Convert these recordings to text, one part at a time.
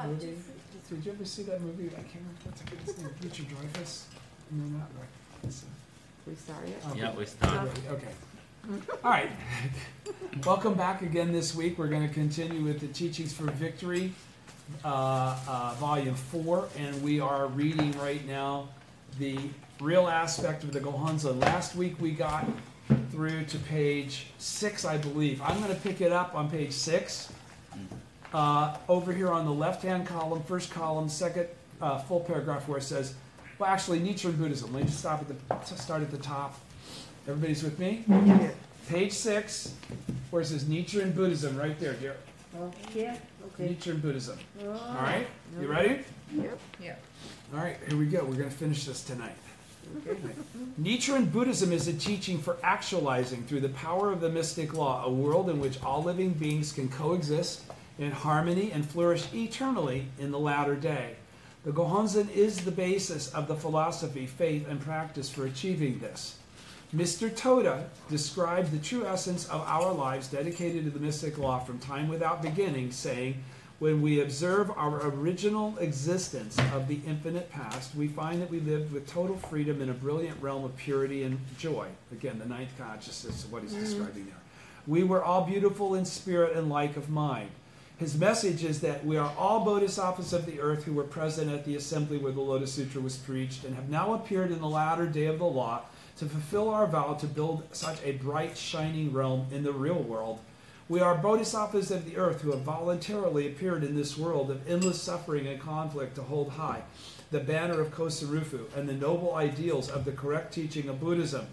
movie? Did you ever see that movie? I can't remember what's his name. Richard Dreyfuss? No, not right. We started? Yeah, we started. Okay. All right. Welcome back again this week. We're going to continue with the Teachings for Victory, Volume 4, and we are reading right now the real aspect of the Gohonzon. Last week we got through to page 6, I believe. I'm going to pick it up on page 6. Over here on the left-hand column, first column, second full paragraph where it says, well, actually, Nichiren Buddhism. Let me just start at the top. Everybody's with me? Yeah. Page 6, where it says Nichiren Buddhism, right there, dear. Oh, yeah, okay. Nichiren Buddhism. Oh. All right? You ready? Yep. Yeah. All right, here we go. We're going to finish this tonight. Okay. Nichiren Buddhism is a teaching for actualizing, through the power of the mystic law, a world in which all living beings can coexist in harmony and flourish eternally in the latter day. The Gohonzon is the basis of the philosophy, faith, and practice for achieving this. Mr. Toda described the true essence of our lives dedicated to the mystic law from time without beginning, saying, when we observe our original existence of the infinite past, we find that we lived with total freedom in a brilliant realm of purity and joy. Again, the ninth consciousness of what he's describing there. We were all beautiful in spirit and like of mind. His message is that we are all bodhisattvas of the earth who were present at the assembly where the Lotus Sutra was preached and have now appeared in the latter day of the law to fulfill our vow to build such a bright, shining realm in the real world. We are bodhisattvas of the earth who have voluntarily appeared in this world of endless suffering and conflict to hold high the banner of Kosen Rufu and the noble ideals of the correct teaching of Buddhism.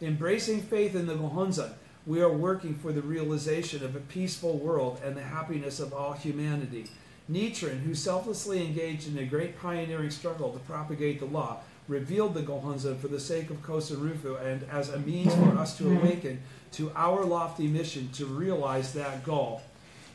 Embracing faith in the Gohonzon, we are working for the realization of a peaceful world and the happiness of all humanity. Nichiren, who selflessly engaged in a great pioneering struggle to propagate the law, revealed the Gohonzon for the sake of Kosen Rufu and as a means for us to awaken to our lofty mission to realize that goal.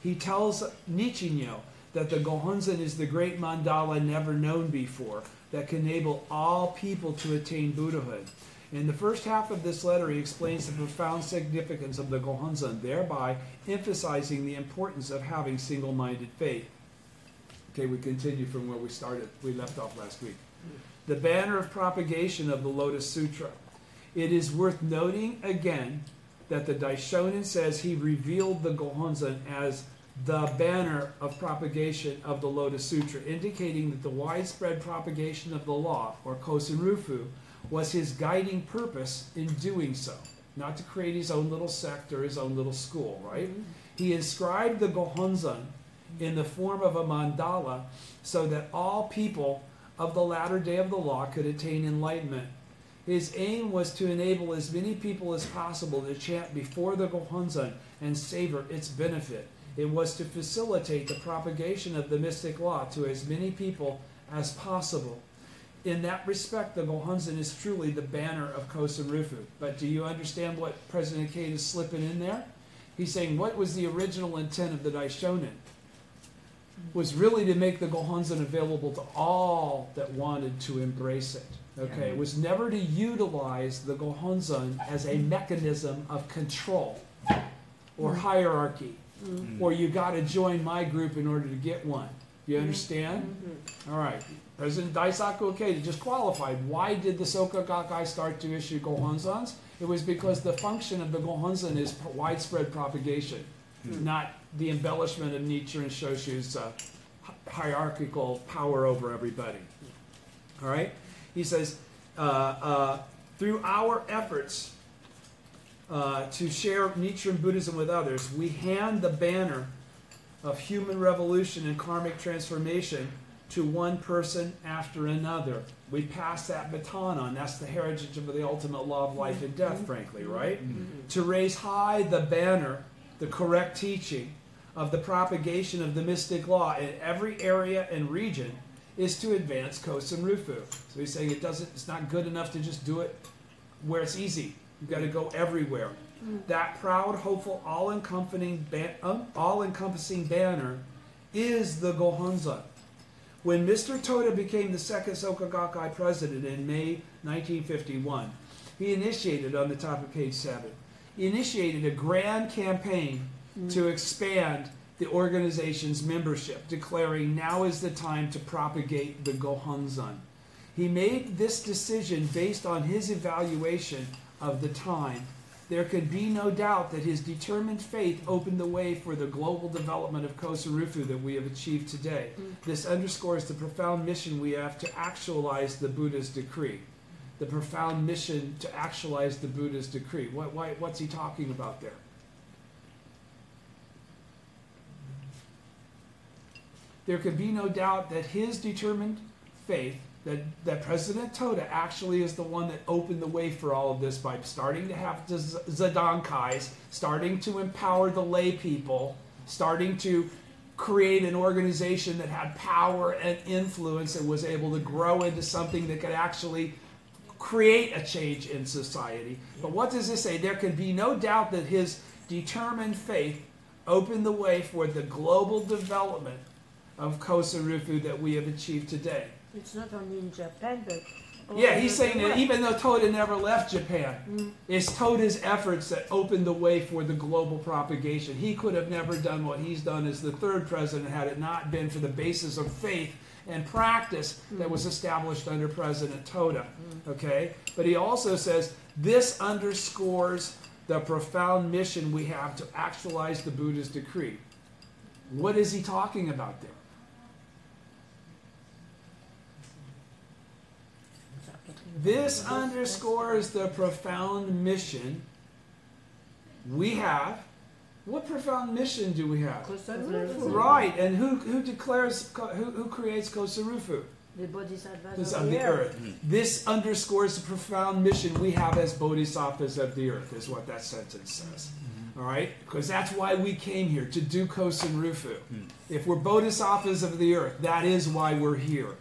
He tells Nichinyo that the Gohonzon is the great mandala never known before that can enable all people to attain Buddhahood. In the first half of this letter, he explains the profound significance of the Gohonzon, thereby emphasizing the importance of having single-minded faith. Okay, we continue from where we left off last week. The banner of propagation of the Lotus Sutra. It is worth noting again that the Daishonin says he revealed the Gohonzon as the banner of propagation of the Lotus Sutra, indicating that the widespread propagation of the law, or Kosen Rufu, was his guiding purpose in doing so. Not to create his own little sect or his own little school, right? Mm-hmm. He inscribed the Gohonzon in the form of a mandala so that all people of the latter day of the law could attain enlightenment. His aim was to enable as many people as possible to chant before the Gohonzon and savor its benefit. It was to facilitate the propagation of the mystic law to as many people as possible. In that respect, the Gohonzon is truly the banner of Kosen Rufu. But do you understand what President Kate is slipping in there? He's saying what was the original intent of the Daishonin? Was really to make the Gohonzon available to all that wanted to embrace it. Okay, it was never to utilize the Gohonzon as a mechanism of control or hierarchy, or you got to join my group in order to get one. You understand? All right. President Daisaku Ikeda just qualified. Why did the Soka Gakkai start to issue Gohonzons? It was because the function of the Gohonzon is widespread propagation, not the embellishment of Nichiren Shoshu's hierarchical power over everybody. All right? He says, through our efforts to share Nichiren Buddhism with others, we hand the banner of human revolution and karmic transformation to one person after another. We pass that baton on. That's the heritage of the ultimate law of life and death, frankly, right? To raise high the banner, the correct teaching of the propagation of the mystic law in every area and region is to advance Kosen Rufu. So he's saying it's not good enough to just do it where it's easy. You've got to go everywhere. That proud, hopeful, all-encompassing banner is the Gohonzon. When Mr. Toda became the second Soka Gakkai president in May 1951, he initiated, on the top of page 7, he initiated a grand campaign to expand the organization's membership, declaring now is the time to propagate the Gohonzon. He made this decision based on his evaluation of the time. There can be no doubt that his determined faith opened the way for the global development of Kosarufu that we have achieved today. This underscores the profound mission we have to actualize the Buddha's decree. The profound mission to actualize the Buddha's decree. What's he talking about there? There can be no doubt that his determined faith, that President Toda actually is the one that opened the way for all of this by starting to have the Zadankais, starting to empower the lay people, starting to create an organization that had power and influence and was able to grow into something that could actually create a change in society. But what does this say? There can be no doubt that his determined faith opened the way for the global development of Kosarufu that we have achieved today. It's not only in Japan, but Yeah, he's saying that even though Toda never left Japan, it's Toda's efforts that opened the way for the global propagation. He could have never done what he's done as the third president had it not been for the basis of faith and practice that was established under President Toda. Okay? But he also says this underscores the profound mission we have to actualize the Buddha's decree. What is he talking about there? This underscores the profound mission we have. What profound mission do we have? Kosarufu. Right, and who declares, who creates Kosarufu? The Bodhisattvas This of the earth. This underscores the profound mission we have as Bodhisattvas of the earth, is what that sentence says. All right? Because that's why we came here, to do Kosarufu. If we're Bodhisattvas of the earth, that is why we're here.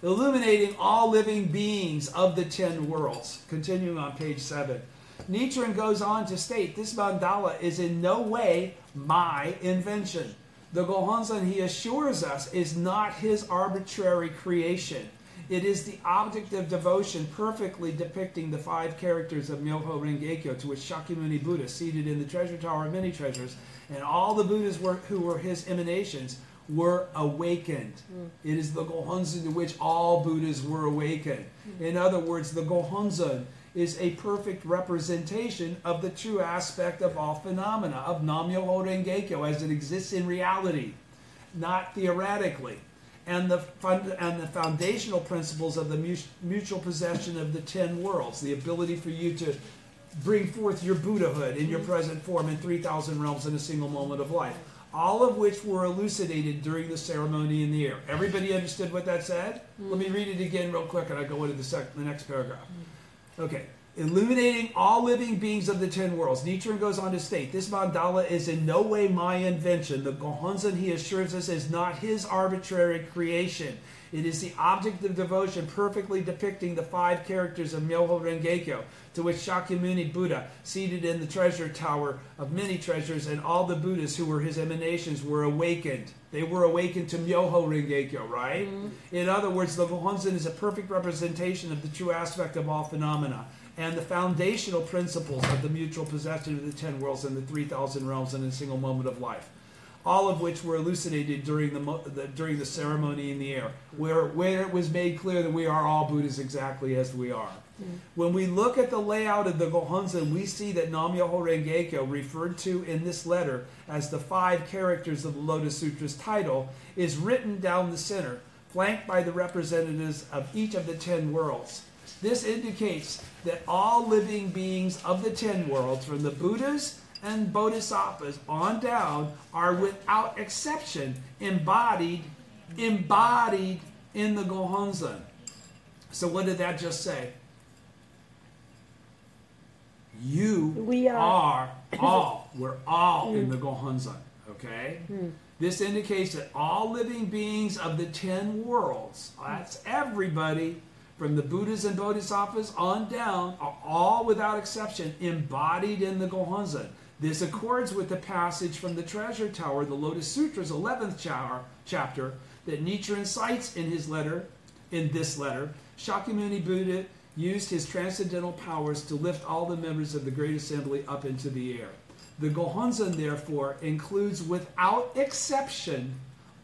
Illuminating all living beings of the 10 worlds. Continuing on page 7. Nichiren goes on to state, this mandala is in no way my invention. The Gohonzon, he assures us, is not his arbitrary creation. It is the object of devotion perfectly depicting the 5 characters of Myoho Rengekyo, to which Shakyamuni Buddha, seated in the treasure tower of many treasures, and all the Buddhas who were his emanations, were awakened. It is the Gohonzon to which all Buddhas were awakened. In other words, the Gohonzon is a perfect representation of the true aspect of all phenomena, of Nam-myoho Renge-kyo as it exists in reality, not theoretically. And the foundational principles of the mutual possession of the 10 worlds, the ability for you to bring forth your Buddhahood in your present form in 3,000 realms in a single moment of life. All of which were elucidated during the ceremony in the air. Everybody understood what that said? Let me read it again real quick and I'll go into the next paragraph. Okay. Illuminating all living beings of the 10 worlds. Nichiren goes on to state, this mandala is in no way my invention. The Gohonzon, he assures us, is not his arbitrary creation. It is the object of devotion perfectly depicting the 5 characters of Myoho Renge-kyo, to which Shakyamuni Buddha, seated in the treasure tower of many treasures, and all the Buddhas who were his emanations were awakened. They were awakened to Myoho Renge-kyo, right? In other words, the Gohonzon is a perfect representation of the true aspect of all phenomena and the foundational principles of the mutual possession of the 10 worlds and the 3,000 realms in a single moment of life. All of which were elucidated during the ceremony in the air, where it was made clear that we are all Buddhas exactly as we are. When we look at the layout of the Gohonzon, we see that Nam-myoho Renge-kyo, referred to in this letter as the 5 characters of the Lotus Sutra's title, is written down the center, flanked by the representatives of each of the 10 worlds. This indicates that all living beings of the 10 worlds, from the Buddhas and Bodhisattvas on down, are without exception embodied in the Gohonzon. So what did that just say? We are all. We're all in the Gohonzon. Okay? This indicates that all living beings of the 10 worlds, that's everybody, from the Buddhas and Bodhisattvas on down, are all without exception embodied in the Gohonzon. This accords with the passage from the Treasure Tower, the Lotus Sutra's 11th chapter, that Nichiren cites in his letter. In this letter, Shakyamuni Buddha used his transcendental powers to lift all the members of the Great Assembly up into the air. The Gohonzon, therefore, includes without exception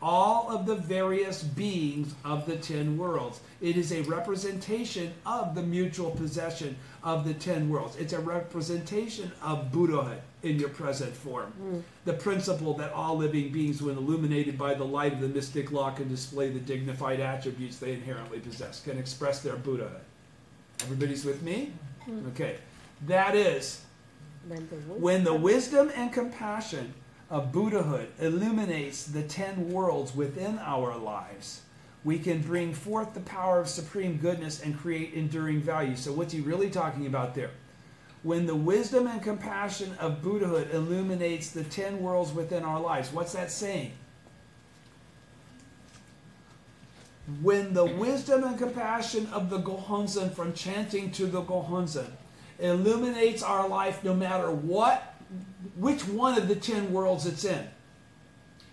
all of the various beings of the 10 worlds. It is a representation of the mutual possession of the 10 worlds. It's a representation of Buddhahood in your present form. The principle that all living beings, when illuminated by the light of the mystic law, can display the dignified attributes they inherently possess, can express their Buddhahood. Everybody's with me? Okay. That is, when the wisdom and compassion of Buddhahood illuminates the 10 worlds within our lives, we can bring forth the power of supreme goodness and create enduring value. So what's he really talking about there? When the wisdom and compassion of Buddhahood illuminates the 10 worlds within our lives, what's that saying? When the wisdom and compassion of the Gohonzon, from chanting to the Gohonzon, illuminates our life no matter which one of the 10 worlds it's in.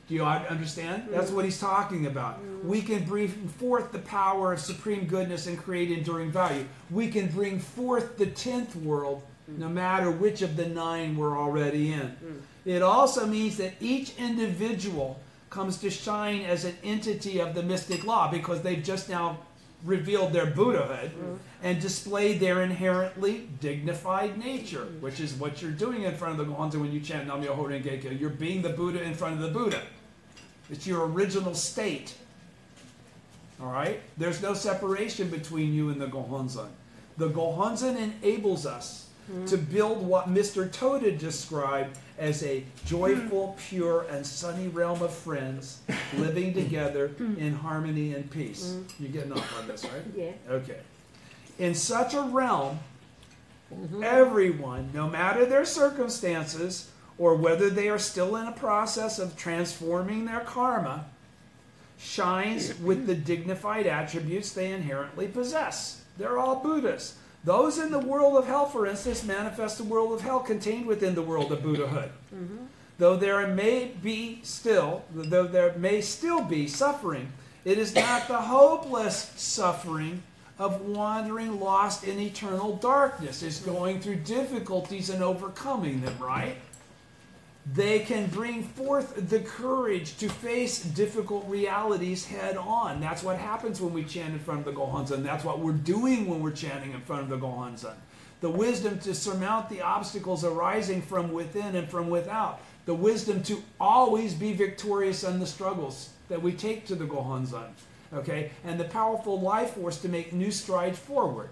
Do you understand? That's what he's talking about. We can bring forth the power of supreme goodness and create enduring value. We can bring forth the 10th world no matter which of the 9 we're already in. It also means that each individual comes to shine as an entity of the mystic law because they've just now revealed their Buddhahood and displayed their inherently dignified nature, which is what you're doing in front of the Gohonzon when you chant Nam-myoho Renge-kyo. You're being the Buddha in front of the Buddha. It's your original state. All right? There's no separation between you and the Gohonzon. The Gohonzon enables us to build what Mr. Toda described as a joyful, pure, and sunny realm of friends living together in harmony and peace. You're getting off on this, right? Yeah. Okay. In such a realm, everyone, no matter their circumstances or whether they are still in a process of transforming their karma, shines with the dignified attributes they inherently possess. They're all Buddhas. Those in the world of hell, for instance, manifest the world of hell contained within the world of Buddhahood. Though there may still be suffering, it is not the hopeless suffering of wandering lost in eternal darkness. It's going through difficulties and overcoming them, right? They can bring forth the courage to face difficult realities head on. That's what happens when we chant in front of the Gohonzon. That's what we're doing when we're chanting in front of the Gohonzon. The wisdom to surmount the obstacles arising from within and from without. The wisdom to always be victorious in the struggles that we take to the Gohonzon. Okay? And the powerful life force to make new strides forward.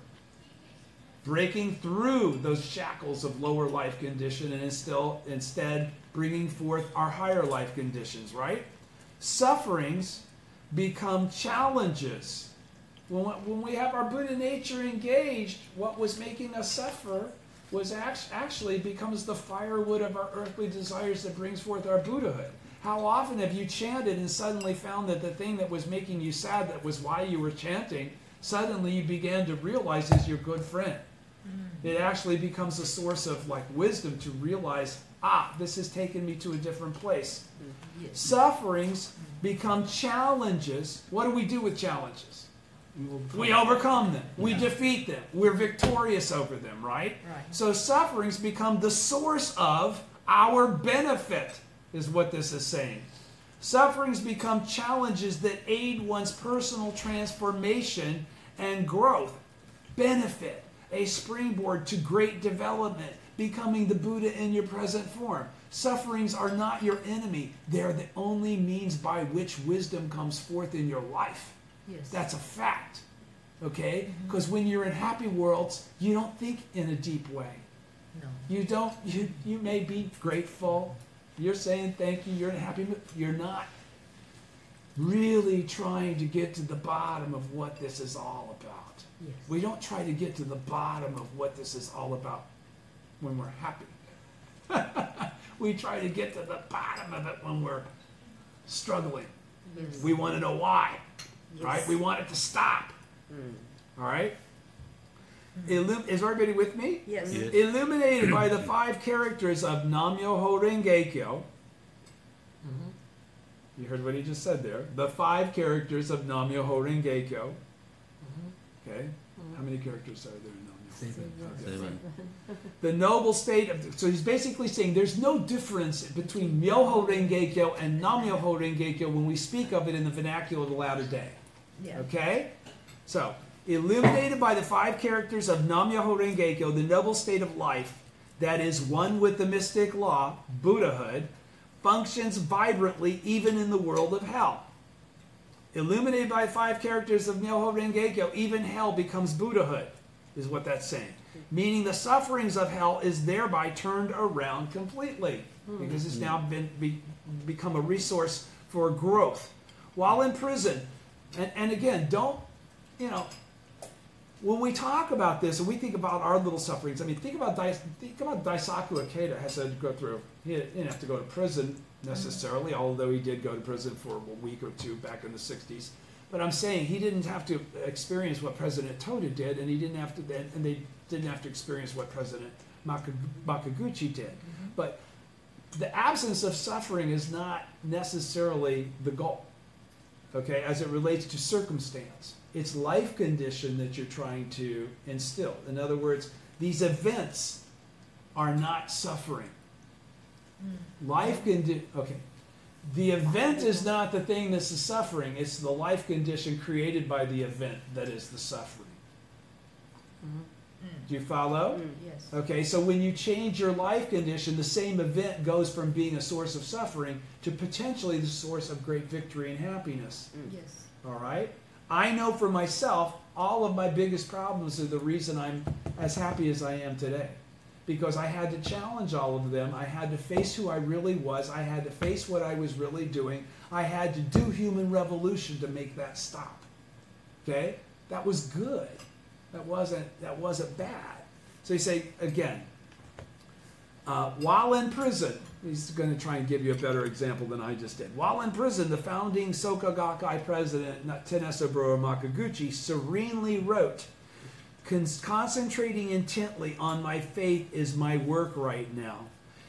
Breaking through those shackles of lower life condition and instead bringing forth our higher life conditions, right? Sufferings become challenges. When we have our Buddha nature engaged, what was making us suffer was actually becomes the firewood of our earthly desires that brings forth our Buddhahood. How often have you chanted and suddenly found that the thing that was making you sad, that was why you were chanting, suddenly you began to realize is your good friend? It actually becomes a source of wisdom to realize, this has taken me to a different place. Yes. Sufferings become challenges. What do we do with challenges? We overcome them. We defeat them. We're victorious over them, right? So sufferings become the source of our benefit, is what this is saying. Sufferings become challenges that aid one's personal transformation and growth. Benefit. A springboard to great development, becoming the Buddha in your present form. Sufferings are not your enemy. They're the only means by which wisdom comes forth in your life. Yes. That's a fact. Okay? Because when you're in happy worlds, you don't think in a deep way. No. You may be grateful. You're saying thank you. You're in a happy mood. You're not really trying to get to the bottom of what this is all about. Yes. We don't try to get to the bottom of what this is all about when we're happy. We try to get to the bottom of it when we're struggling. Yes. We want to know why, Yes. right? We want it to stop. All right? Is everybody with me? Yes. Yes. Illuminated by the 5 characters of Nam-myoho Renge-kyo. You heard what he just said there. The 5 characters of Nam-myoho Renge-kyo. Okay? How many characters are there in Seven. The noble state of, so he's basically saying there's no difference between Myoho Renge Kyo and Nam-myoho Renge Kyo when we speak of it in the vernacular of the latter day. Yeah. Okay? So, illuminated by the 5 characters of Nam-myoho Renge Kyo, the noble state of life that is one with the mystic law, Buddhahood, functions vibrantly even in the world of hell. Illuminated by 5 characters of Myoho Renge Kyo, even hell becomes Buddhahood, is what that's saying. Meaning the sufferings of hell is thereby turned around completely, because it's now become a resource for growth. While in prison, and again, don't, you know, when we talk about this and we think about our little sufferings, I mean, think about Daisaku Ikeda has had to go through. He didn't have to go to prison necessarily, although he did go to prison for a week or two back in the 60s. But I'm saying he didn't have to experience what President Toda did, and he didn't have to, and they didn't have to experience what President Makaguchi did. But the absence of suffering is not necessarily the goal, okay, as it relates to circumstance. It's life condition that you're trying to instill. In other words, these events are not suffering. Life condition, okay. The event is not the thing that's the suffering. It's the life condition created by the event that is the suffering. Do you follow? Yes. Okay, so when you change your life condition, the same event goes from being a source of suffering to potentially the source of great victory and happiness. Yes. All right? I know for myself, all of my biggest problems are the reason I'm as happy as I am today. Because I had to challenge all of them. I had to face who I really was. I had to face what I was really doing. I had to do human revolution to make that stop. Okay? That was good. That wasn't bad. So you say, again, while in prison, he's going to try and give you a better example than I just did. While in prison, the founding Soka Gakkai president, Tenesaburo Makaguchi, serenely wrote, "Concentrating intently on my faith is my work right now.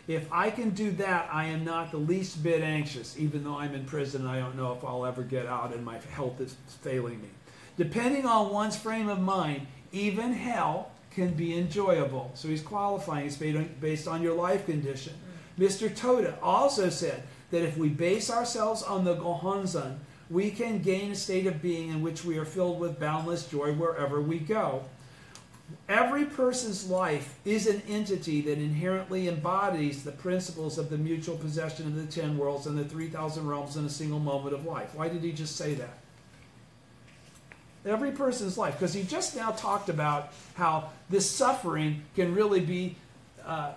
If I can do that, I am not the least bit anxious, even though I'm in prison and I don't know if I'll ever get out and my health is failing me. Depending on one's frame of mind, even hell can be enjoyable." So he's qualifying. It's based on your life condition. Mr. Toda also said that if we base ourselves on the Gohonzon, we can gain a state of being in which we are filled with boundless joy wherever we go. Every person's life is an entity that inherently embodies the principles of the mutual possession of the 10 worlds and the 3,000 realms in a single moment of life. Why did he just say that? Every person's life, because he just now talked about how this suffering can really be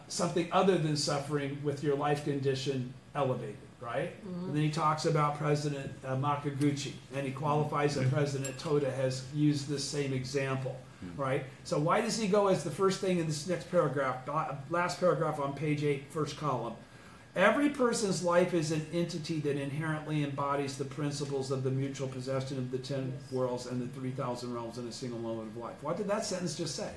something other than suffering with your life condition elevated, right? And then he talks about President Makaguchi, and he qualifies that President Toda has used this same example. Right? So why does he go as the first thing in this next paragraph, last paragraph on page 8, first column? Every person's life is an entity that inherently embodies the principles of the mutual possession of the 10 worlds and the 3,000 realms in a single moment of life. What did that sentence just say?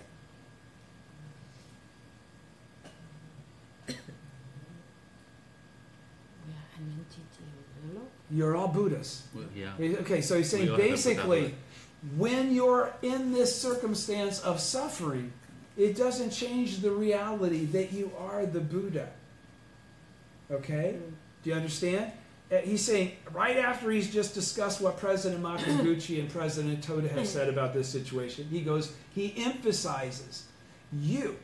You're all Buddhists. Well, yeah. Okay, so he's saying basically, when you're in this circumstance of suffering, it doesn't change the reality that you are the Buddha. Okay? Do you understand? He's saying, right after he's just discussed what President Makaguchi and President Toda have said about this situation, he emphasizes you.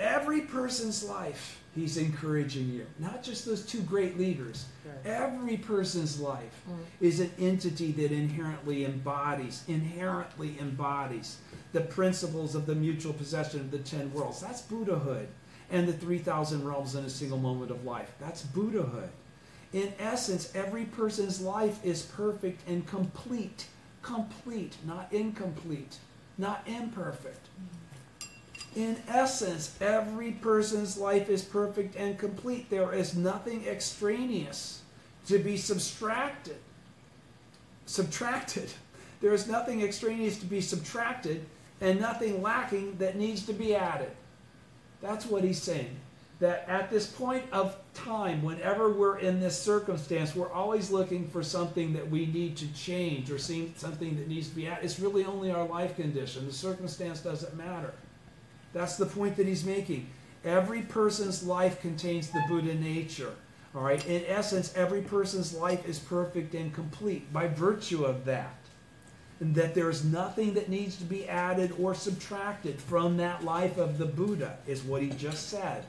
Every person's life, he's encouraging you. Not just those 2 great leaders. Every person's life is an entity that inherently embodies the principles of the mutual possession of the 10 worlds. That's Buddhahood. And the 3,000 realms in a single moment of life. That's Buddhahood. In essence, every person's life is perfect and complete. Complete, not incomplete, not imperfect. In essence, every person's life is perfect and complete. There is nothing extraneous to be subtracted. There is nothing extraneous to be subtracted and nothing lacking that needs to be added. That's what he's saying. That at this point of time, whenever we're in this circumstance, we're always looking for something that we need to change or something that needs to be added. It's really only our life condition. The circumstance doesn't matter. That's the point that he's making. Every person's life contains the Buddha nature. All right. In essence, every person's life is perfect and complete by virtue of that. And that there is nothing that needs to be added or subtracted from that life of the Buddha, is what he just said.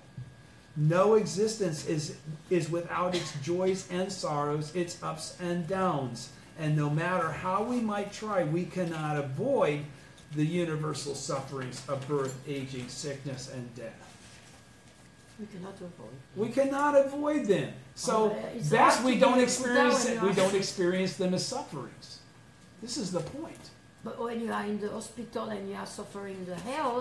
No existence is without its joys and sorrows, its ups and downs. And no matter how we might try, we cannot avoid the universal sufferings of birth, aging, sickness, and death. We cannot avoid. We cannot avoid them. So it's best hard we to don't be experience down it. when We you are- don't experience them as sufferings. This is the point. But when you are in the hospital and you are suffering the hell,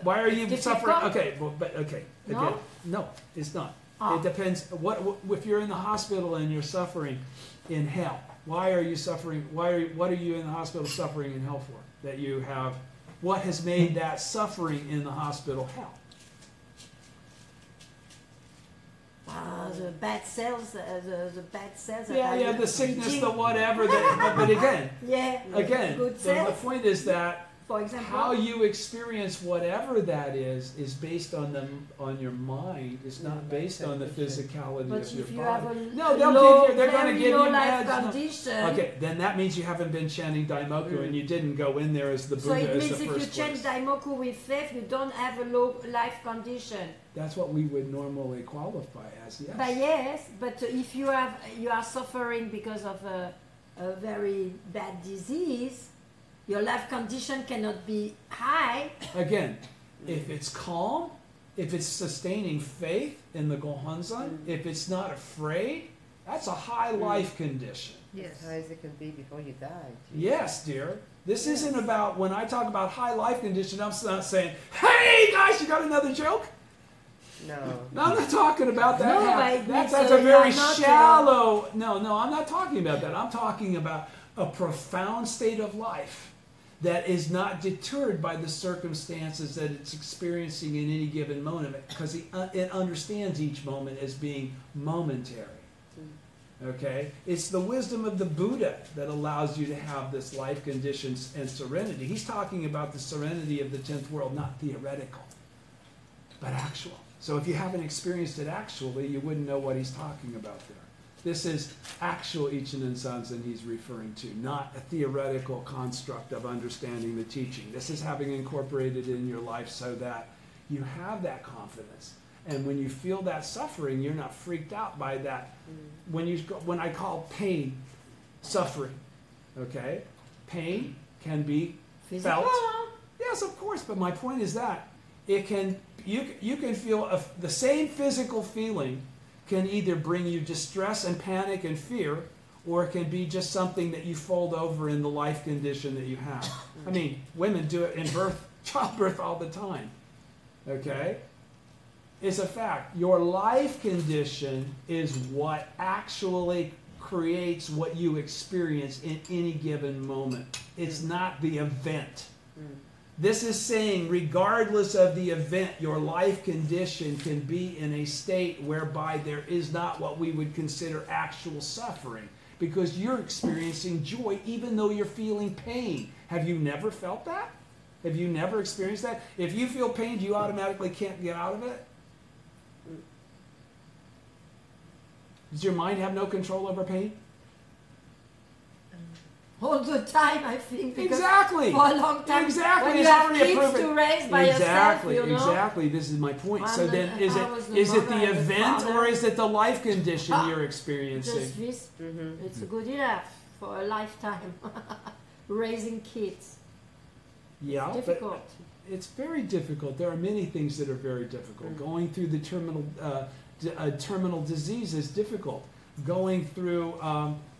Why are it's you difficult. suffering? Okay, but okay. No? Again, no, it's not. Ah. It depends. What if you're in the hospital and you're suffering in hell? Why are you suffering? What are you in the hospital suffering in hell for? That you have. What has made that suffering in the hospital hell? The bad cells, the bad cells. that Yeah, are yeah, the sickness, gene- the whatever. But again, Yeah. again, Good the cells, point is that for example. how you experience whatever that is based on your mind. It's not based on the physicality But of your if you have body. a No, they'll low, give you. They're going very to give low you life meds. No. condition. Okay, then that means you haven't been chanting Daimoku and you didn't go in there as the So Buddha it as means the if you first change place. Daimoku with faith, you don't have a low life condition. That's what we would normally qualify as, yes. But yes, but if you are suffering because of a very bad disease, your life condition cannot be high. Again, if it's calm, if it's sustaining faith in the Gohonzon, if it's not afraid, that's a high life condition. As high as it can be before you die. Yes, dear. This isn't about, when I talk about high life condition, I'm not saying, hey guys, you got another joke? No. No, I'm not talking about that. No, but it that's means, a very you are not, shallow. No, I'm not talking about that. I'm talking about a profound state of life that is not deterred by the circumstances that it's experiencing in any given moment, because it understands each moment as being momentary. Okay? It's the wisdom of the Buddha that allows you to have this life conditions and serenity. He's talking about the serenity of the 10th world, not theoretical, but actual. So if you haven't experienced it actually, you wouldn't know what he's talking about there. This is actual Ichinen Sanzen he's referring to, not a theoretical construct of understanding the teaching. This is having incorporated in your life so that you have that confidence. And when you feel that suffering, you're not freaked out by that. When I call pain suffering, okay? Pain can be Physical. felt. Yes, of course, but my point is that it can you can feel the same physical feeling can either bring you distress and panic and fear, or it can be just something that you fold over in the life condition that you have. I mean, women do it in childbirth all the time. Okay? It's a fact. Your life condition is what actually creates what you experience in any given moment. It's not the event. This is saying, regardless of the event, your life condition can be in a state whereby there is not what we would consider actual suffering, because you're experiencing joy even though you're feeling pain. Have you never felt that? Have you never experienced that? If you feel pain, do you automatically can't get out of it? Does your mind have no control over pain? All the time, I think. Because Exactly. For a long time. Exactly. When It's you have already kids proven. to raise by Exactly. yourself, you know. Exactly. This is my point. So And then, then is I was the it mother the and the event father. or is it the life condition Ah, you're experiencing? Just this, it's good enough for a lifetime. Raising kids. Yeah, but Difficult. it's very difficult. There are many things that are very difficult. Going through the terminal disease is difficult. Going through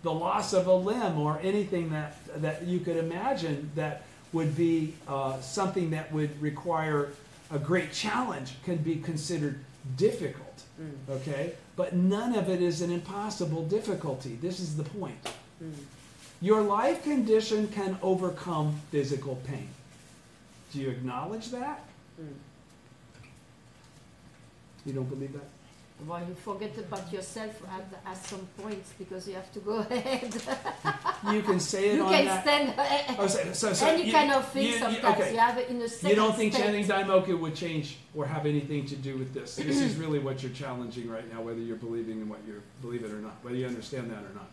the loss of a limb or anything that you could imagine that would be something that would require a great challenge can be considered difficult. Okay? But none of it is an impossible difficulty. This is the point. Your life condition can overcome physical pain. Do you acknowledge that? You don't believe that? Well, you forget about yourself at some points because you have to go ahead. You can say it You on can that. stand So any kind of thing sometimes. okay. You have it in a second You don't think state. chanting Daimoku would change or have anything to do with this? This is really what you're challenging right now, whether you're believing in what you believe it or not, whether you understand that or not.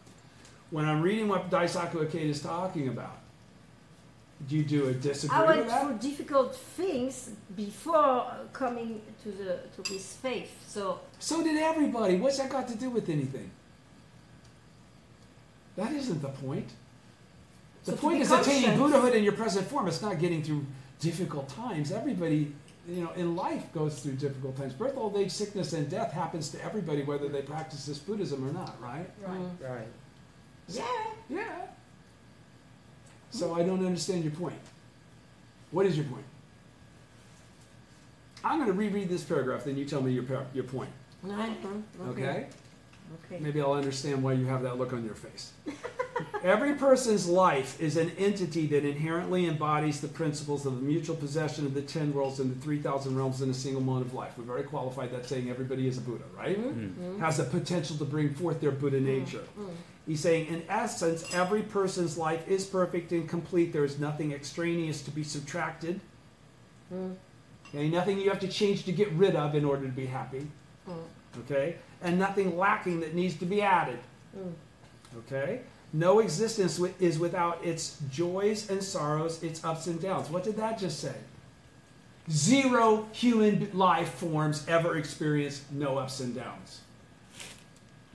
When I'm reading what Daisaku Ikeda is talking about, do you disagree I with went that? through difficult things before coming to this faith. So did everybody. What's that got to do with anything? That isn't the point. The So to point be is attaining conscious- Buddhahood in your present form. It's not getting through difficult times. Everybody, in life goes through difficult times. Birth, old age, sickness, and death happens to everybody, whether they practice this Buddhism or not, right? Right. Right. Yeah. Yeah. So I don't understand your point. What is your point? I'm going to reread this paragraph, then you tell me your point. Okay? Okay. Maybe I'll understand why you have that look on your face. Every person's life is an entity that inherently embodies the principles of the mutual possession of the 10 worlds and the 3,000 realms in a single mode of life. We've already qualified that saying everybody is a Buddha, right? Has the potential to bring forth their Buddha nature. He's saying, in essence, every person's life is perfect and complete. There is nothing extraneous to be subtracted. Okay, nothing you have to change to get rid of in order to be happy. Okay? And nothing lacking that needs to be added. Okay? No existence is without its joys and sorrows, its ups and downs. What did that just say? Zero human life forms ever experience no ups and downs.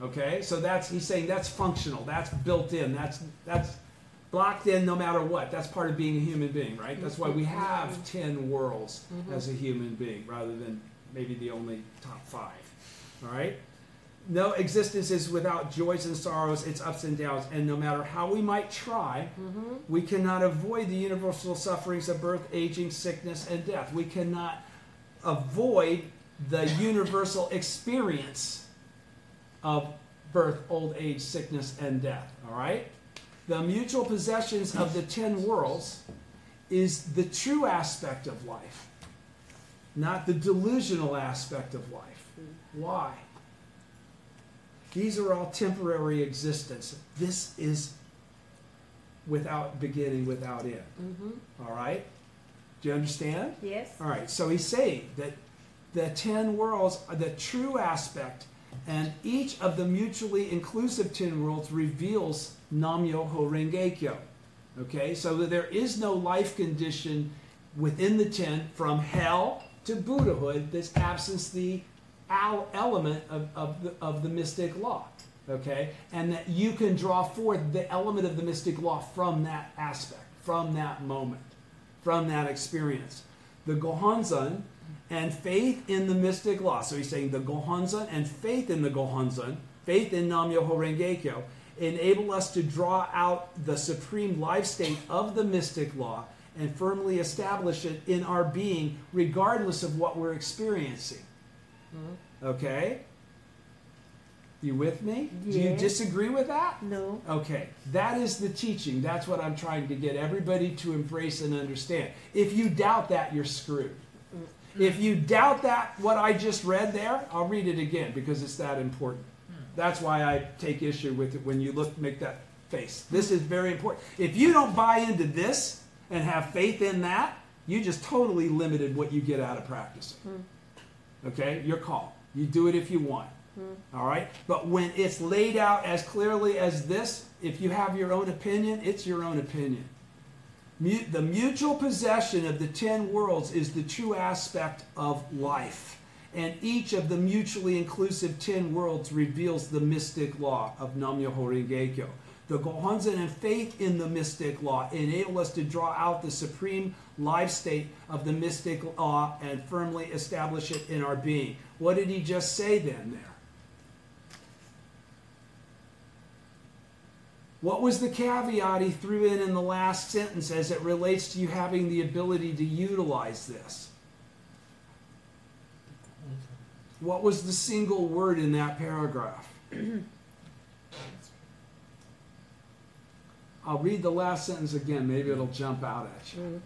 Okay? So he's saying that's functional, that's built in, that's blocked in no matter what. That's part of being a human being, right? That's why we have 10 worlds as a human being, rather than maybe the only top 5. All right? No existence is without joys and sorrows, its ups and downs, and no matter how we might try, we cannot avoid the universal sufferings of birth, aging, sickness, and death. We cannot avoid the universal experience of birth, old age, sickness, and death. All right? The mutual possessions of the 10 worlds is the true aspect of life, not the delusional aspect of life. Why? These are all temporary existence. This is without beginning, without end. All right? Do you understand? Yes. All right. So he's saying that the 10 worlds are the true aspect, and each of the mutually inclusive 10 worlds reveals Nam-myoho Renge-kyo. Okay? So that there is no life condition within the 10 from hell to Buddhahood that's absence the element of the mystic law, okay? And that you can draw forth the element of the mystic law from that aspect, from that moment, from that experience. The Gohonzon and faith in the mystic law. So he's saying the Gohonzon and faith in the Gohonzon, faith in Nam-myoho Renge-kyo, enable us to draw out the supreme life state of the mystic law and firmly establish it in our being, regardless of what we're experiencing. Okay? You with me? Do you Yes. disagree with that? No. Okay. That is the teaching. That's what I'm trying to get everybody to embrace and understand. If you doubt that, you're screwed. If you doubt that, what I just read there, I'll read it again because it's that important. That's why I take issue with it when you make that face. This is very important. If you don't buy into this and have faith in that, you just totally limited what you get out of practicing. Okay? Your call. You do it if you want. All right? But when it's laid out as clearly as this, if you have your own opinion, it's your own opinion. The mutual possession of the 10 worlds is the true aspect of life. And each of the mutually inclusive 10 worlds reveals the mystic law of Nam-myoho Renge-kyo. The Gohonzon and faith in the mystic law enable us to draw out the supreme life state of the mystic law and firmly establish it in our being. What did he just say then there? What was the caveat he threw in the last sentence as it relates to you having the ability to utilize this? What was the single word in that paragraph? I'll read the last sentence again. Maybe it'll jump out at you.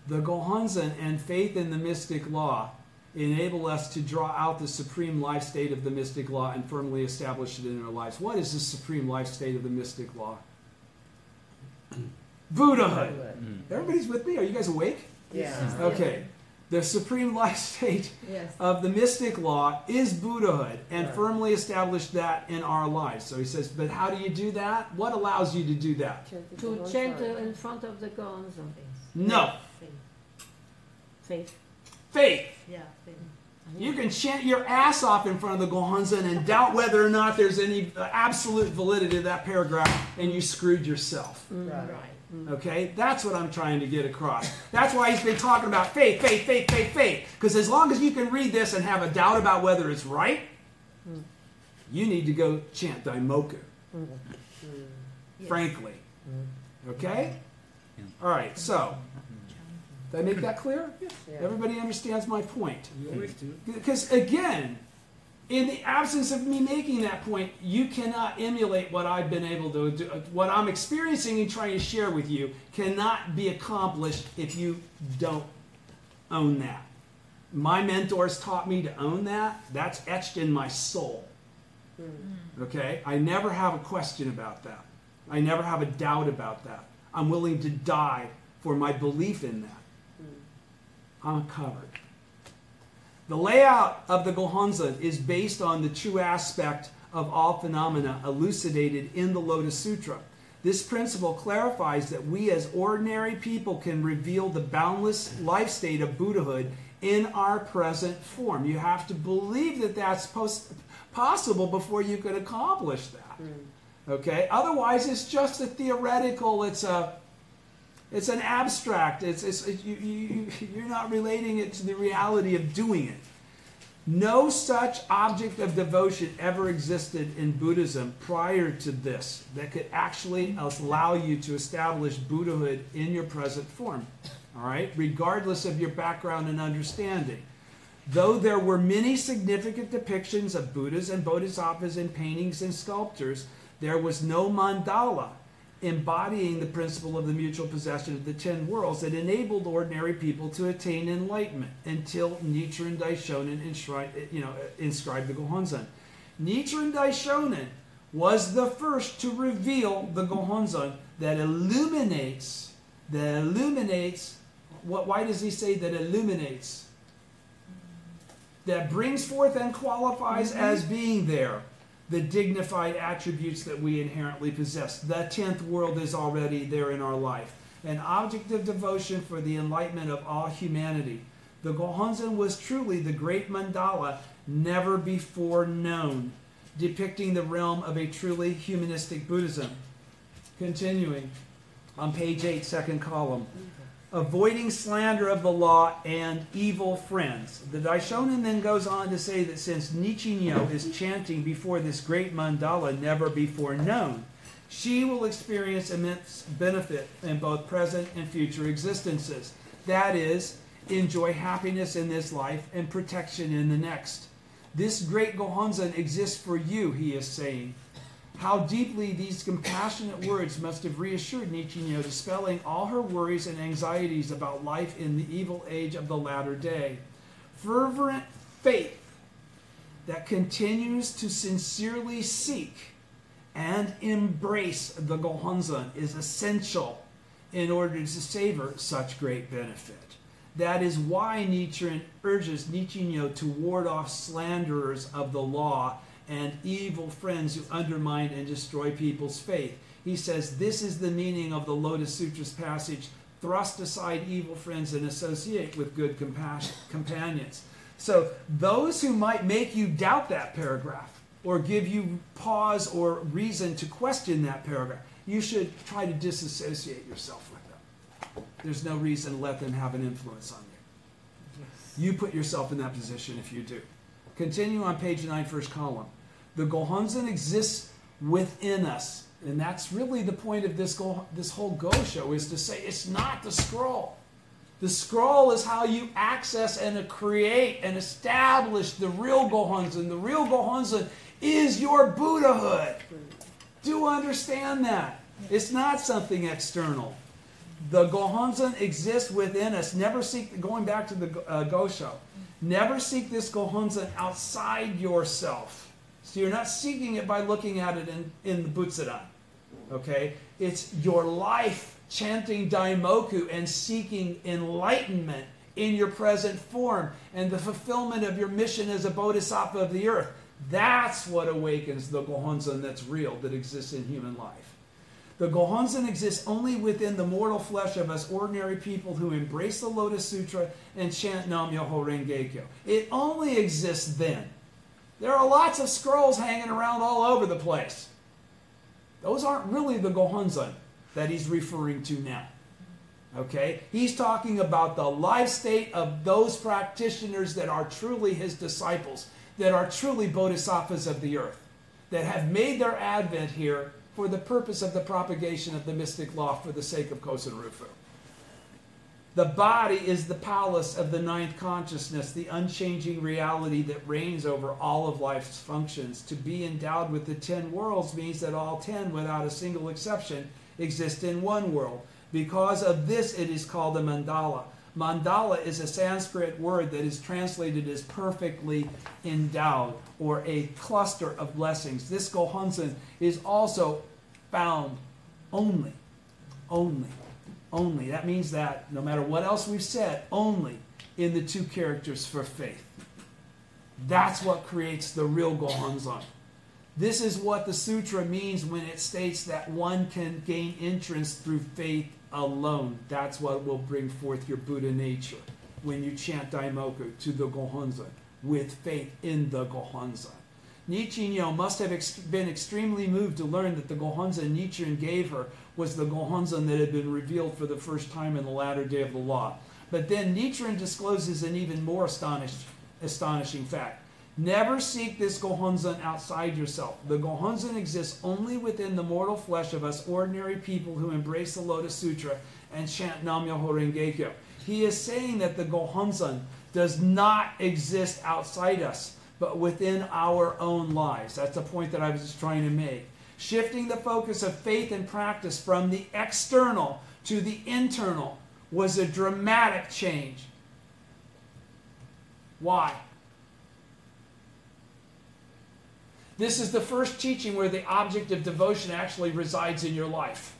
The Gohonzon and faith in the mystic law enable us to draw out the supreme life state of the mystic law and firmly establish it in our lives. What is the supreme life state of the mystic law? Buddhahood. Everybody's with me? Are you guys awake? Yeah. Okay. The supreme life state Yes. of the mystic law is Buddhahood, and Right. firmly establish that in our lives. So he says, but how do you do that? What allows you to do that? To chant in front of the Gohonzon. No. Faith. Faith. Yeah, faith. You can chant your ass off in front of the Gohonzon and doubt whether or not there's any absolute validity to that paragraph, and you screwed yourself. Right. Okay? That's what I'm trying to get across. That's why he's been talking about faith, faith, faith, faith, faith. Because as long as you can read this and have a doubt about whether it's right, you need to go chant Daimoku. Frankly. Okay? All right, so, did I make that clear? Yeah. Everybody understands my point. You always do. Because again, in the absence of me making that point, you cannot emulate what I've been able to do. What I'm experiencing and trying to share with you cannot be accomplished if you don't own that. My mentors taught me to own that. That's etched in my soul. Okay? I never have a question about that. I never have a doubt about that. I'm willing to die for my belief in that. I'm covered. The layout of the Gohonzon is based on the true aspect of all phenomena elucidated in the Lotus Sutra. This principle clarifies that we as ordinary people can reveal the boundless life state of Buddhahood in our present form. You have to believe that that's possible before you can accomplish that. Okay? Otherwise, it's just a theoretical, it's an abstract. You're not relating it to the reality of doing it. No such object of devotion ever existed in Buddhism prior to this that could actually allow you to establish Buddhahood in your present form. All right? Regardless of your background and understanding. Though there were many significant depictions of Buddhas and Bodhisattvas in paintings and sculptures, there was no mandala embodying the principle of the mutual possession of the 10 worlds that enabled ordinary people to attain enlightenment until Nichiren Daishonin inscribed the Gohonzon. Nichiren Daishonin was the first to reveal the Gohonzon that illuminates, why does he say that illuminates? That brings forth and qualifies as being there the dignified attributes that we inherently possess. The 10th world is already there in our life. An object of devotion for the enlightenment of all humanity. The Gohonzon was truly the great mandala never before known, depicting the realm of a truly humanistic Buddhism. Continuing on page 8, second column. Avoiding slander of the law and evil friends. The Daishonin then goes on to say that since Nichinyo is chanting before this great mandala never before known, she will experience immense benefit in both present and future existences. That is, enjoy happiness in this life and protection in the next. This great Gohonzon exists for you, he is saying. How deeply these compassionate words must have reassured Nichinyo, dispelling all her worries and anxieties about life in the evil age of the latter day. Fervent faith that continues to sincerely seek and embrace the Gohonzon is essential in order to savor such great benefit. That is why Nichiren urges Nichinyo to ward off slanderers of the law and evil friends who undermine and destroy people's faith. He says this is the meaning of the Lotus Sutra's passage, thrust aside evil friends and associate with good companions. So those who might make you doubt that paragraph or give you pause or reason to question that paragraph, you should try to disassociate yourself with them. There's no reason to let them have an influence on you. You put yourself in that position if you do. Continue on page 9, first column. The Gohonzon exists within us. And that's really the point of this whole Go show, is to say it's not the scroll. The scroll is how you access and create and establish the real Gohonzon. The real Gohonzon is your Buddhahood. Do understand that. It's not something external. The Gohonzon exists within us. Never seek, going back to the Gosho, never seek this Gohonzon outside yourself. So you're not seeking it by looking at it in the Butsudan. Okay? It's your life chanting Daimoku and seeking enlightenment in your present form and the fulfillment of your mission as a bodhisattva of the earth. That's what awakens the Gohonzon that's real, that exists in human life. The Gohonzon exists only within the mortal flesh of us ordinary people who embrace the Lotus Sutra and chant Nam-myoho Renge-kyo. It only exists then. There are lots of scrolls hanging around all over the place. Those aren't really the Gohonzon that he's referring to now. Okay? He's talking about the life state of those practitioners that are truly his disciples, that are truly bodhisattvas of the earth, that have made their advent here for the purpose of the propagation of the mystic law for the sake of Kosen Rufu. The body is the palace of the ninth consciousness, the unchanging reality that reigns over all of life's functions. To be endowed with the 10 worlds means that all 10, without a single exception, exist in one world. Because of this, it is called a mandala. Mandala is a Sanskrit word that is translated as perfectly endowed, or a cluster of blessings. This Gohonzon is also found only. That means that, no matter what else we've said, only in the 2 characters for faith. That's what creates the real Gohonzon. This is what the sutra means when it states that one can gain entrance through faith alone. That's what will bring forth your Buddha nature when you chant Daimoku to the Gohonzon with faith in the Gohonzon. Nichiren must have been extremely moved to learn that the Gohonzon Nichiren gave her was the Gohonzon that had been revealed for the first time in the latter day of the law. But then Nichiren discloses an even more astonishing fact. Never seek this Gohonzon outside yourself. The Gohonzon exists only within the mortal flesh of us ordinary people who embrace the Lotus Sutra and chant Nam-myoho Renge-kyo. He is saying that the Gohonzon does not exist outside us, but within our own lives. That's the point that I was just trying to make. Shifting the focus of faith and practice from the external to the internal was a dramatic change. Why? This is the first teaching where the object of devotion actually resides in your life.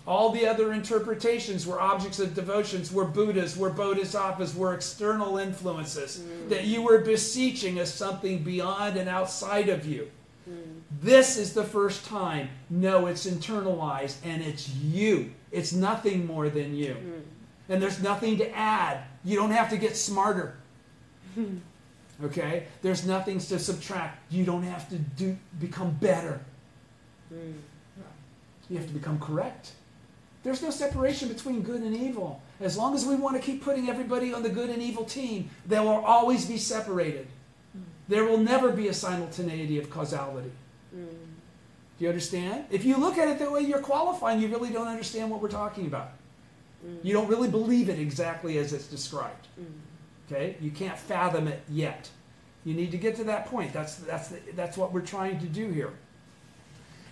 All the other interpretations were objects of devotions, were Buddhas, were Bodhisattvas, were external influences that you were beseeching as something beyond and outside of you. This is the first time, no, it's internalized and it's you. It's nothing more than you. And there's nothing to add. You don't have to get smarter. Okay? There's nothing to subtract. You don't have to become better. You have to become correct. There's no separation between good and evil. As long as we want to keep putting everybody on the good and evil team, they will always be separated. There will never be a simultaneity of causality. Do you understand? If you look at it the way you're qualifying, you really don't understand what we're talking about. You don't really believe it exactly as it's described. Okay? You can't fathom it yet. You need to get to that point. That's what we're trying to do here.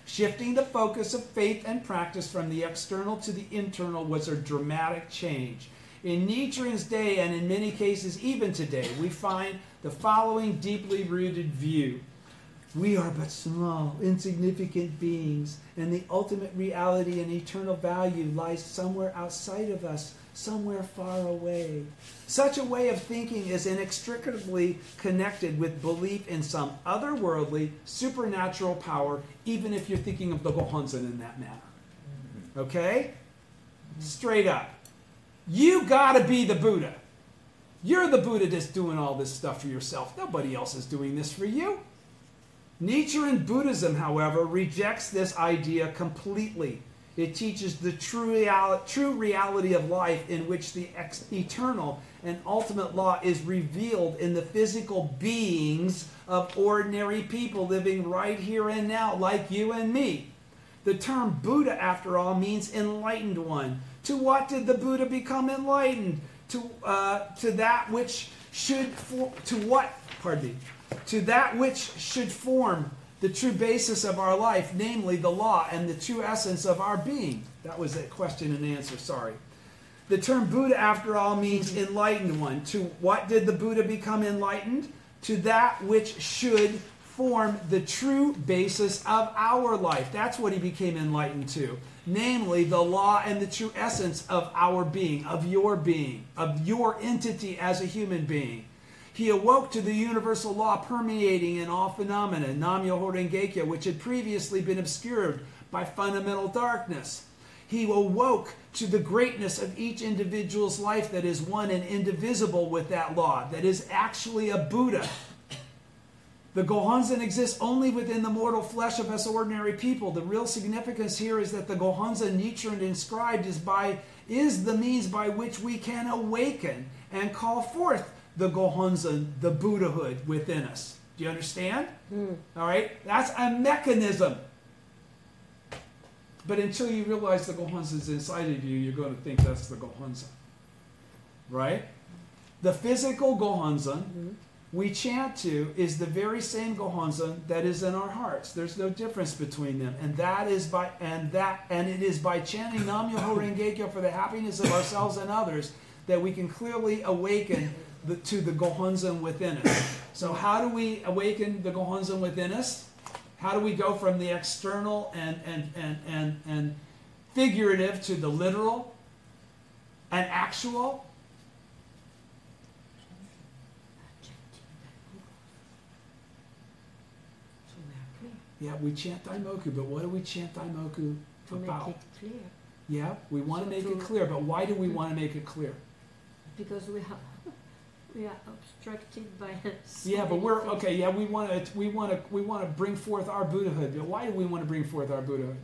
Shifting the focus of faith and practice from the external to the internal was a dramatic change. In Nichiren's day, and in many cases even today, we find the following deeply rooted view. We are but small, insignificant beings, and the ultimate reality and eternal value lies somewhere outside of us, somewhere far away. Such a way of thinking is inextricably connected with belief in some otherworldly, supernatural power, even if you're thinking of the Gohonzon in that manner. Okay? Straight up. You gotta be the Buddha. You're the Buddha that's doing all this stuff for yourself. Nobody else is doing this for you. Nichiren Buddhism, however, rejects this idea completely. It teaches the true reality of life in which the eternal and ultimate law is revealed in the physical beings of ordinary people living right here and now, like you and me. The term Buddha, after all, means enlightened one. To what did the Buddha become enlightened? To that which should form the true basis of our life, namely the law and the true essence of our being. That was a question and answer, sorry. The term Buddha, after all, means enlightened one. To what did the Buddha become enlightened? To that which should form the true basis of our life. That's what he became enlightened to. Namely, the law and the true essence of our being, of your entity as a human being. He awoke to the universal law permeating in all phenomena, Nam-myoho Renge-kyo, which had previously been obscured by fundamental darkness. He awoke to the greatness of each individual's life that is one and indivisible with that law, that is actually a Buddha. The Gohonzon exists only within the mortal flesh of us ordinary people. The real significance here is that the Gohonzon Nichiren inscribed is the means by which we can awaken and call forth the Gohonzon, the Buddhahood within us. Do you understand? All right? That's a mechanism. But until you realize the Gohonzon is inside of you, you're going to think that's the Gohonzon. Right? The physical Gohonzon we chant to is the very same Gohonzon that is in our hearts. There's no difference between them. And it is by chanting Nam-myoho Renge-kyo for the happiness of ourselves and others that we can clearly awaken to the Gohonzon within us. So how do we awaken the Gohonzon within us? How do we go from the external and figurative to the literal and actual? Yeah, we chant Daimoku, but what do we chant Daimoku about? To make it clear. Yeah, we want to make it clear, but why do we want to make it clear? Because we are obstructed by. Yeah, but we're okay. Yeah, we want to bring forth our Buddhahood. But why do we want to bring forth our Buddhahood?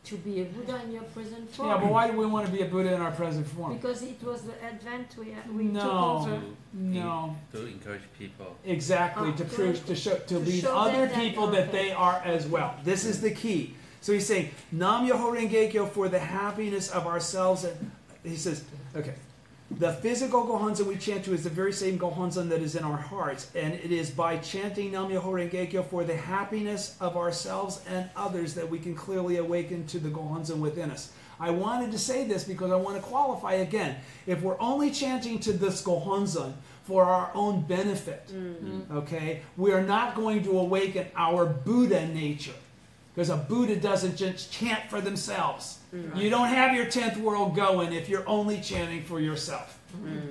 To be a Buddha in your present form. Yeah, but why do we want to be a Buddha in our present form? Because it was the advent we No. took over. No. To encourage people. Exactly, to prove, to lead show other them that, people that okay. they are as well. This is the key. So he's saying, Nam-myoho Renge-kyo for the happiness of ourselves. And he says, okay, the physical Gohonzon we chant to is the very same Gohonzon that is in our hearts. And it is by chanting Nam-myoho Renge-kyo for the happiness of ourselves and others that we can clearly awaken to the Gohonzon within us. I wanted to say this because I want to qualify again. If we're only chanting to this Gohonzon for our own benefit, okay, we are not going to awaken our Buddha nature. Because a Buddha doesn't just chant for themselves. You don't have your 10th world going if you're only chanting for yourself.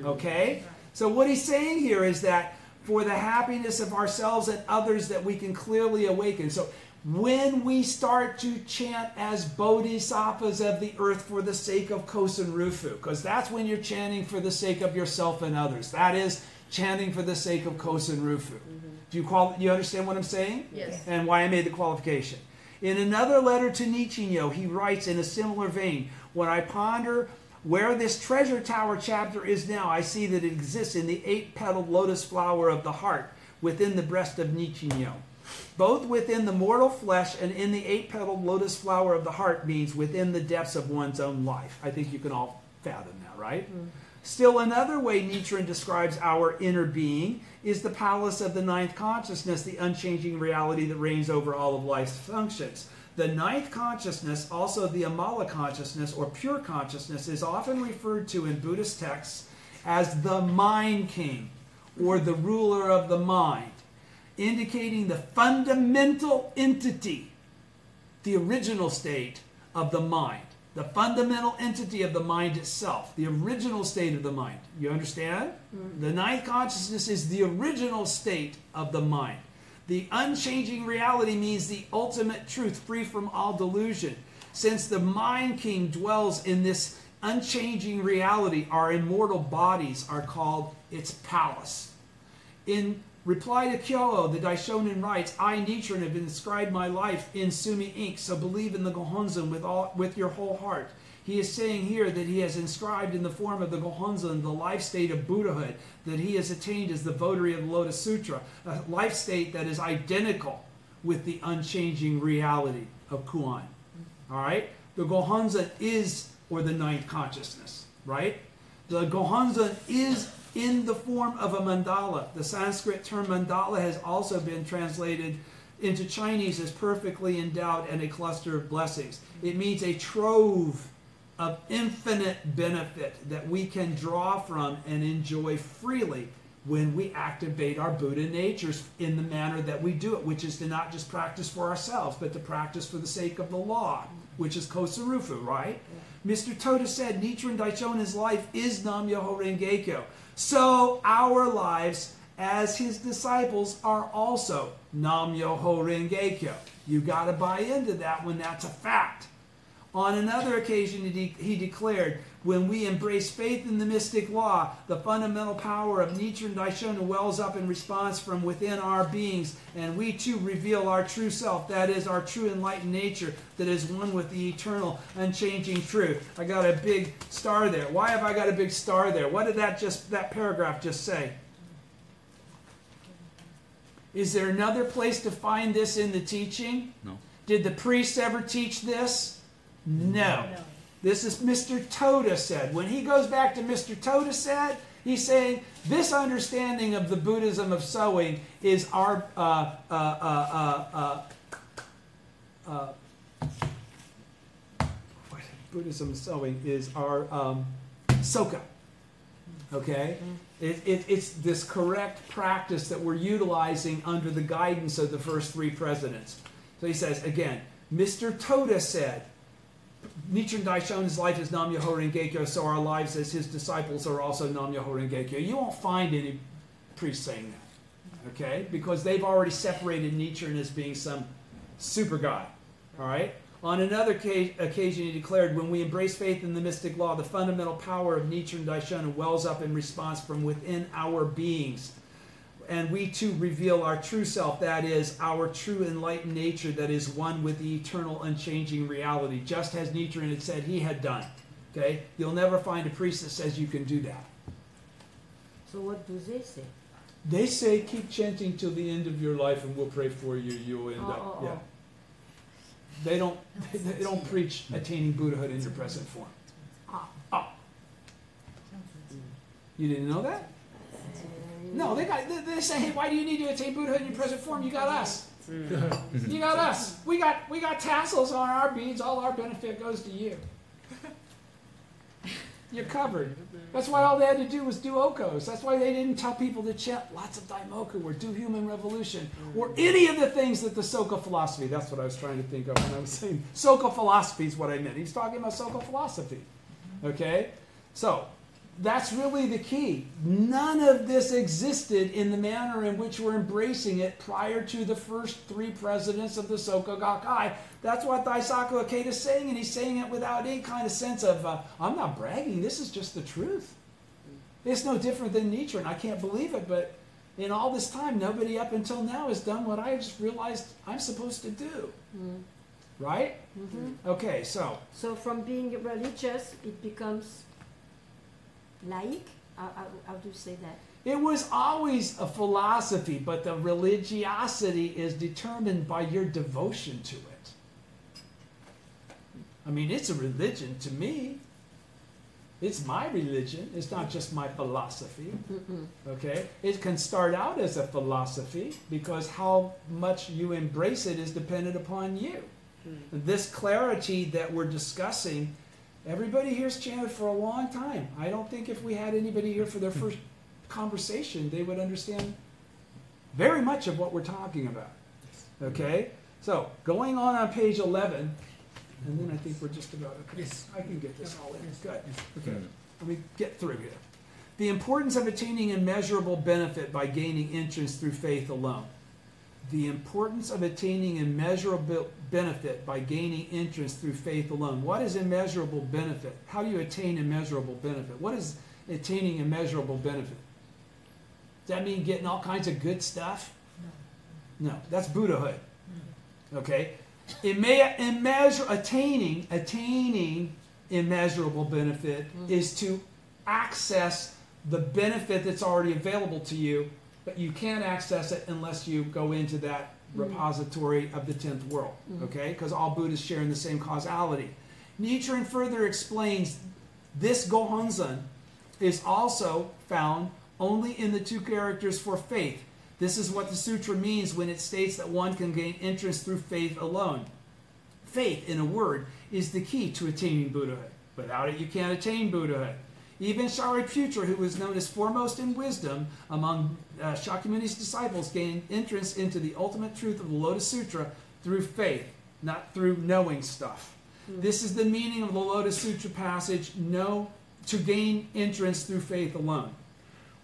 Okay? So what he's saying here is that for the happiness of ourselves and others that we can clearly awaken. So when we start to chant as bodhisattvas of the earth for the sake of Kosen Rufu, because that's when you're chanting for the sake of yourself and others. That is chanting for the sake of Kosen Rufu. Do you understand what I'm saying? Yes. And why I made the qualification. In another letter to Nichinyo, he writes in a similar vein, when I ponder where this treasure tower chapter is now, I see that it exists in the 8-petaled lotus flower of the heart within the breast of Nichinyo. Both within the mortal flesh and in the 8-petaled lotus flower of the heart means within the depths of one's own life. I think you can all fathom that, right? Still another way Nichiren describes our inner being is the palace of the ninth consciousness, the unchanging reality that reigns over all of life's functions. The ninth consciousness, also the Amala consciousness or pure consciousness, is often referred to in Buddhist texts as the mind king or the ruler of the mind, indicating the fundamental entity, the original state of the mind. The fundamental entity of the mind itself, the original state of the mind. You understand? The ninth consciousness is the original state of the mind. The unchanging reality means the ultimate truth, free from all delusion. Since the mind king dwells in this unchanging reality, our immortal bodies are called its palace. In reply to Kyoho, the Daishonin writes, I, Nichiren, have inscribed my life in Sumi ink, so believe in the Gohonzon with your whole heart. He is saying here that he has inscribed in the form of the Gohonzon the life state of Buddhahood that he has attained as the votary of the Lotus Sutra, a life state that is identical with the unchanging reality of Kuan. All right? The Gohonzon is, or the ninth consciousness, right? The Gohonzon is in the form of a mandala. The Sanskrit term mandala has also been translated into Chinese as perfectly endowed and a cluster of blessings. It means a trove of infinite benefit that we can draw from and enjoy freely when we activate our Buddha natures in the manner that we do it, which is to not just practice for ourselves, but to practice for the sake of the law, which is Kosarufu, right? Mr. Toda said Nichiren Daishonin's life is Nam-myoho Renge-kyo. So our lives as his disciples are also Nam-myoho Renge-kyo. You got to buy into that when that's a fact. On another occasion, he declared, when we embrace faith in the mystic law, the fundamental power of Nichiren Daishonin wells up in response from within our beings, and we too reveal our true self, that is, our true enlightened nature that is one with the eternal, unchanging truth. I got a big star there. Why have I got a big star there? What did that paragraph just say? Is there another place to find this in the teaching? No. Did the priests ever teach this? No. This is Mr. Toda said. When he goes back to Mr. Toda said, he's saying this understanding of the Buddhism of sowing is our Buddhism of sowing is our soka. Okay? It's this correct practice that we're utilizing under the guidance of the first three presidents. So he says, again, Mr. Toda said, Nichiren Daishonin's life is Nam-myoho Renge-kyo, so our lives as his disciples are also Nam-myoho Renge-kyo. You won't find any priest saying that, okay? Because they've already separated Nichiren as being some super god, all right? On another occasion, he declared, when we embrace faith in the mystic law, the fundamental power of Nichiren Daishonin wells up in response from within our beings. And we too reveal our true self, that is, our true enlightened nature that is one with the eternal unchanging reality, just as Nichiren had said he had done. Okay? You'll never find a priest that says you can do that. So what do they say? They say keep chanting till the end of your life and we'll pray for you, you'll end up. Yeah. They don't preach attaining Buddhahood in your present form. Oh. You didn't know that? No, they say, hey, why do you need to attain Buddhahood in your present form? You got us. You got us. We got tassels on our beads. All our benefit goes to you. You're covered. That's why all they had to do was do okos. That's why they didn't tell people to chant lots of daimoku or do human revolution or any of the things that the Soka philosophy, that's what I was trying to think of when I was saying Soka philosophy is what I meant. He's talking about Soka philosophy. Okay? So, that's really the key. None of this existed in the manner in which we're embracing it prior to the first three presidents of the Soka Gakkai. That's what Daisaku Ikeda is saying, and he's saying it without any kind of sense of, I'm not bragging, this is just the truth. It's no different than Nichiren. I can't believe it, but in all this time, nobody up until now has done what I just realized I'm supposed to do. Right? Okay, so. So from being religious, it becomes laïc? How do you say that? It was always a philosophy, but the religiosity is determined by your devotion to it. I mean, it's a religion to me. It's my religion. It's not just my philosophy. Okay? It can start out as a philosophy because how much you embrace it is dependent upon you. This clarity that we're discussing, everybody here's chanted for a long time. I don't think if we had anybody here for their first conversation, they would understand very much of what we're talking about. Okay? So, going on page 11, and then I think we're just about okay. Yes. I can get this all in. Good. Okay. Let me get through here. The importance of attaining immeasurable benefit by gaining entrance through faith alone. The importance of attaining immeasurable benefit by gaining entrance through faith alone. What is immeasurable benefit? How do you attain immeasurable benefit? What is attaining immeasurable benefit? Does that mean getting all kinds of good stuff? No, that's Buddhahood. Okay? Attaining immeasurable benefit is to access the benefit that's already available to you, but you can't access it unless you go into that repository of the 10th world, okay? Because all Buddhists share in the same causality. Nichiren further explains this Gohonzon is also found only in the two characters for faith. This is what the sutra means when it states that one can gain entrance through faith alone. Faith, in a word, is the key to attaining Buddhahood. Without it, you can't attain Buddhahood. Even Shariputra, who was known as foremost in wisdom among Shakyamuni's disciples, gained entrance into the ultimate truth of the Lotus Sutra through faith, not through knowing stuff. This is the meaning of the Lotus Sutra passage, to gain entrance through faith alone.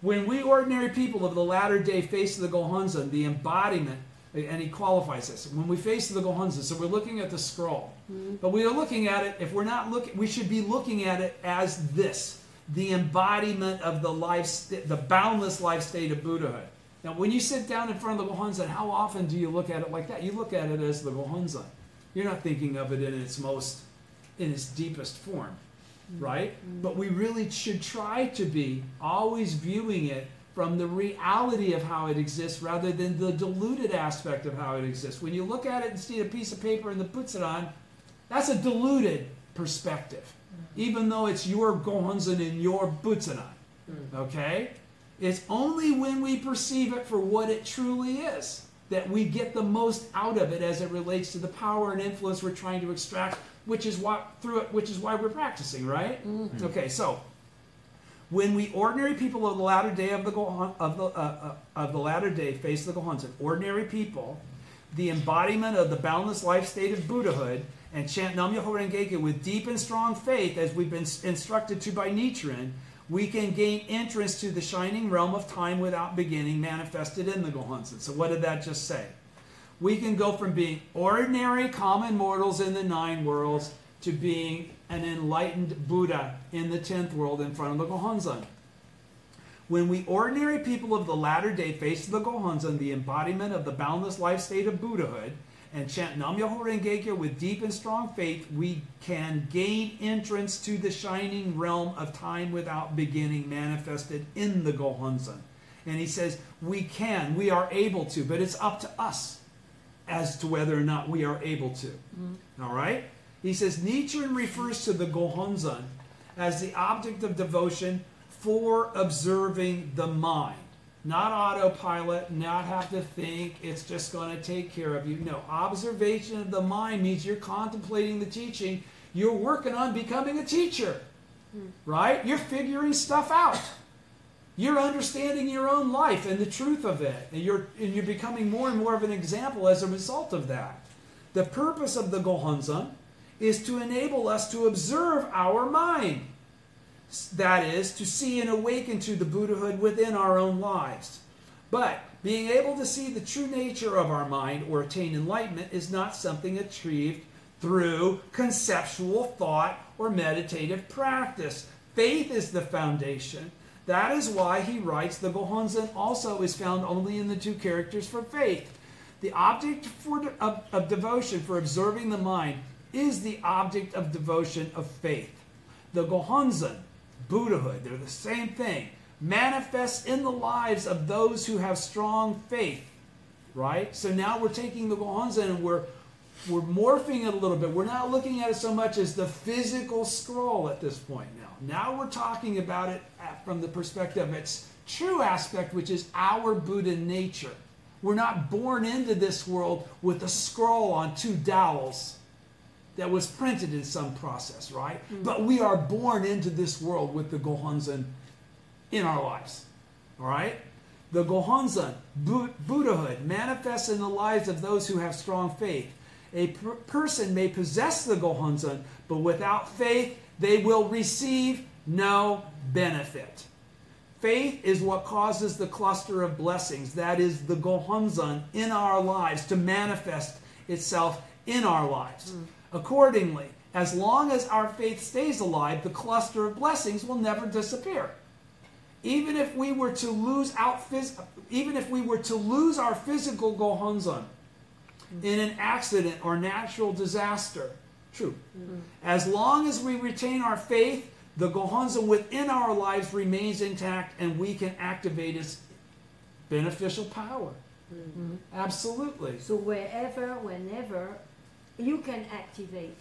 When we ordinary people of the latter day face the Gohonzon, the embodiment, and he qualifies this, when we face the Gohonzon, so we're looking at the scroll, but we are looking at it, if we're not looking, we should be looking at it as this, the embodiment of the boundless life state of Buddhahood. Now, when you sit down in front of the Gohonzon, how often do you look at it like that? You look at it as the Gohonzon. You're not thinking of it in its deepest form, right? But we really should try to be always viewing it from the reality of how it exists rather than the diluted aspect of how it exists. When you look at it and see a piece of paper in the Butsudan, that's a diluted perspective, even though it's your Gohonzon in your Butsudan, okay? It's only when we perceive it for what it truly is that we get the most out of it as it relates to the power and influence we're trying to extract, which is why we're practicing, right? Okay, so when we ordinary people of the latter day of the latter day face the Gohonzon, ordinary people, the embodiment of the boundless life state of Buddhahood, and chant Nam-myoho Renge-kyo with deep and strong faith, as we've been instructed to by Nichiren, we can gain entrance to the shining realm of time without beginning manifested in the Gohonzon. So what did that just say? We can go from being ordinary common mortals in the 9 worlds to being an enlightened Buddha in the 10th world in front of the Gohonzon. When we ordinary people of the latter day face the Gohonzon, the embodiment of the boundless life state of Buddhahood, and chant Nam-myoho Renge-kyo with deep and strong faith, we can gain entrance to the shining realm of time without beginning manifested in the Gohonzon. And he says, we are able to, but it's up to us as to whether or not we are able to. All right? He says, Nichiren refers to the Gohonzon as the object of devotion for observing the mind. Not autopilot, not have to think, it's just going to take care of you. No, observation of the mind means you're contemplating the teaching. You're working on becoming a teacher, right? You're figuring stuff out. You're understanding your own life and the truth of it. And you're becoming more and more of an example as a result of that. The purpose of the Gohonzon is to enable us to observe our mind. That is, to see and awaken to the Buddhahood within our own lives. But being able to see the true nature of our mind or attain enlightenment is not something achieved through conceptual thought or meditative practice. Faith is the foundation. That is why he writes, the Gohonzon also is found only in the 2 characters for faith. The object of devotion for observing the mind is the object of devotion of faith. The Gohonzon, Buddhahood, they're the same thing, manifests in the lives of those who have strong faith, right? So now we're taking the Gohonzon and we're morphing it a little bit. We're not looking at it so much as the physical scroll at this point now. Now we're talking about it from the perspective of its true aspect, which is our Buddha nature. We're not born into this world with a scroll on 2 dowels that was printed in some process, right? But we are born into this world with the Gohonzon in our lives, all right? The Gohonzon, Buddhahood, manifests in the lives of those who have strong faith. A person may possess the Gohonzon, but without faith, they will receive no benefit. Faith is what causes the cluster of blessings, that is the Gohonzon, in our lives to manifest itself in our lives. Accordingly, as long as our faith stays alive, the cluster of blessings will never disappear. Even if we were to lose our physical Gohonzon in an accident or natural disaster, as long as we retain our faith, the Gohonzon within our lives remains intact, and we can activate its beneficial power. Absolutely. So wherever, whenever, you can activate.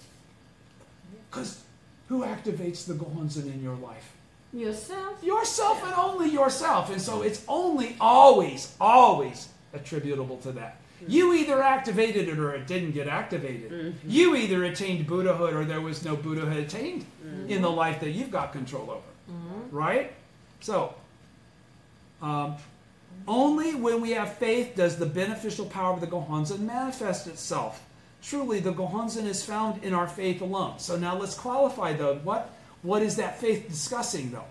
Because who activates the Gohonzon in your life? Yourself. Yourself and only yourself. And so it's only always, always attributable to that. You either activated it or it didn't get activated. You either attained Buddhahood or there was no Buddhahood attained in the life that you've got control over. Right? So, only when we have faith does the beneficial power of the Gohonzon manifest itself. Truly, the Gohonzon is found in our faith alone. So now let's qualify though. What is that faith discussing though?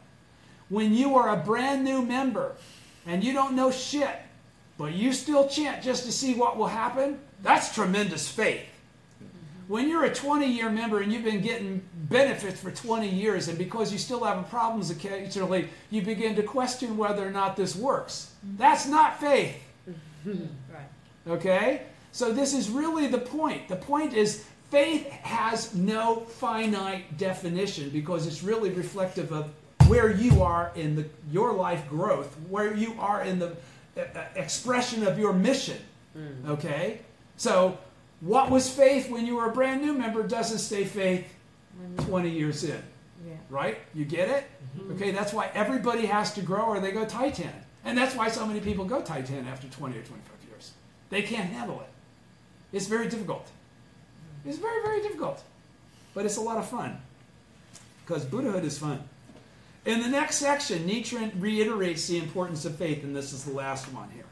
When you are a brand new member and you don't know shit, but you still chant just to see what will happen, that's tremendous faith. When you're a 20-year member and you've been getting benefits for 20 years and because you still have problems occasionally, you begin to question whether or not this works. That's not faith. Right. Okay? So this is really the point. The point is faith has no finite definition because it's really reflective of where you are in your life growth, where you are in the expression of your mission. Okay? So what was faith when you were a brand new member doesn't stay faith 20 years in. Yeah. Right? You get it? Okay, that's why everybody has to grow or they go Titan. And that's why so many people go Titan after 20 or 25 years. They can't handle it. It's very difficult. It's very, very difficult. But it's a lot of fun. Because Buddhahood is fun. In the next section, Nichiren reiterates the importance of faith, and this is the last one here.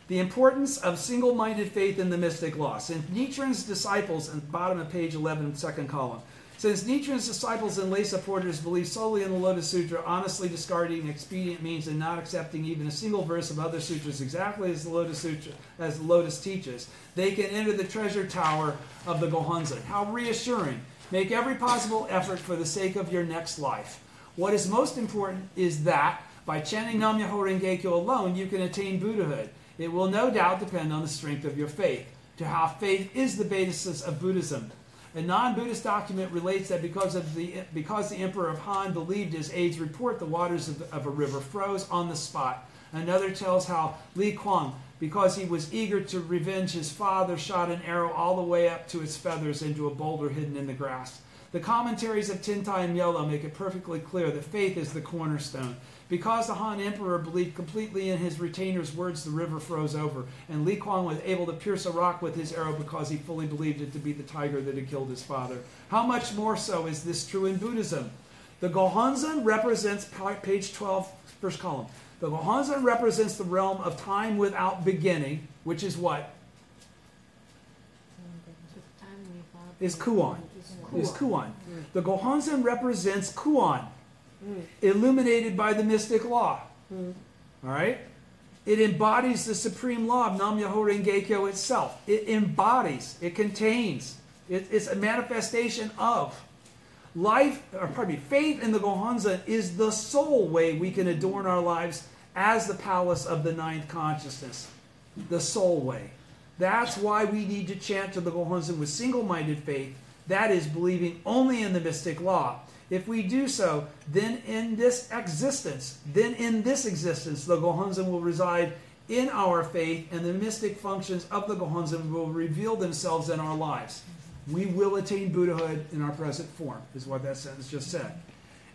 The importance of single-minded faith in the mystic law. Since Nichiren's disciples, at the bottom of page 11, second column, since Nichiren's disciples and lay supporters believe solely in the Lotus Sutra, honestly discarding expedient means and not accepting even a single verse of other sutras exactly as the Lotus Sutra, as the Lotus teaches, they can enter the treasure tower of the Gohonzon. How reassuring! Make every possible effort for the sake of your next life. What is most important is that by chanting Nam Myoho Renge Kyo alone, you can attain Buddhahood. It will no doubt depend on the strength of your faith. To have faith is the basis of Buddhism. A non-Buddhist document relates that because the Emperor of Han believed his aides report the waters of a river froze on the spot. Another tells how Li Kuang, because he was eager to revenge his father, shot an arrow all the way up to its feathers into a boulder hidden in the grass. The commentaries of Tintai and Myolo make it perfectly clear that faith is the cornerstone. Because the Han Emperor believed completely in his retainer's words, the river froze over, and Li Kuang was able to pierce a rock with his arrow because he fully believed it to be the tiger that had killed his father. How much more so is this true in Buddhism? The Gohonzon represents, page 12, first column. The Gohonzon represents the realm of time without beginning, which is what? Is Kuan. Is Kuan. The Gohonzon represents Kuan, illuminated by the mystic law. All right? It embodies the supreme law of Nam Myoho Renge Kyo itself. It embodies, it contains, it's a manifestation of. Faith in the Gohonzon is the sole way we can adorn our lives as the palace of the ninth consciousness. The sole way. That's why we need to chant to the Gohonzon with single-minded faith. That is, believing only in the mystic law. If we do so, then in this existence, the Gohonzon will reside in our faith, and the mystic functions of the Gohonzon will reveal themselves in our lives. We will attain Buddhahood in our present form, is what that sentence just said.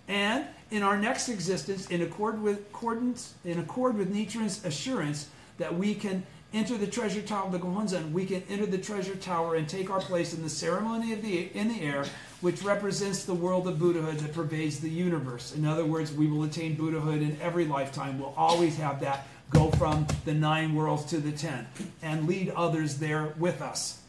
And in our next existence, in accord with Nichiren's assurance that we can enter the treasure tower of the Gohonzon, we can enter the treasure tower and take our place in the ceremony in the air, which represents the world of Buddhahood that pervades the universe. In other words, we will attain Buddhahood in every lifetime. We'll always have that go from the 9 worlds to the 10 and lead others there with us.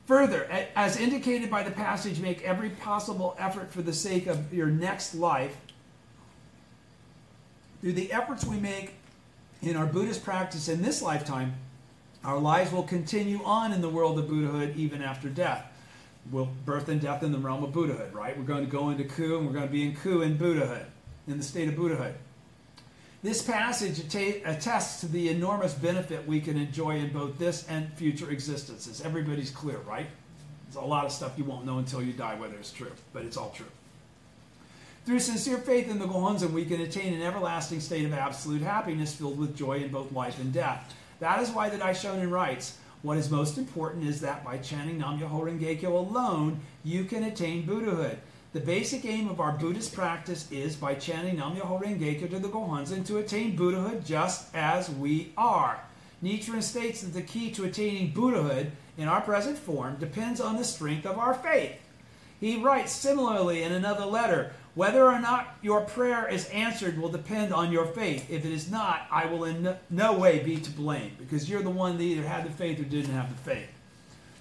Further, as indicated by the passage, make every possible effort for the sake of your next life. Through the efforts we make in our Buddhist practice in this lifetime, our lives will continue on in the world of Buddhahood even after death. Well, birth and death in the realm of Buddhahood, right? We're going to go into Ku, and we're going to be in Ku in Buddhahood, in the state of Buddhahood. This passage attests to the enormous benefit we can enjoy in both this and future existences. Everybody's clear, right? There's a lot of stuff you won't know until you die whether it's true, but it's all true. Through sincere faith in the Gohonzon, we can attain an everlasting state of absolute happiness filled with joy in both life and death. That is why the Daishonin writes, what is most important is that by chanting Nam Myoho Renge Kyo alone, you can attain Buddhahood. The basic aim of our Buddhist practice is, by chanting Nam-myoho Renge-kyo to the Gohonzon, to attain Buddhahood just as we are. Nichiren states that the key to attaining Buddhahood in our present form depends on the strength of our faith. He writes similarly in another letter, whether or not your prayer is answered will depend on your faith. If it is not, I will in no way be to blame, because you're the one that either had the faith or didn't have the faith.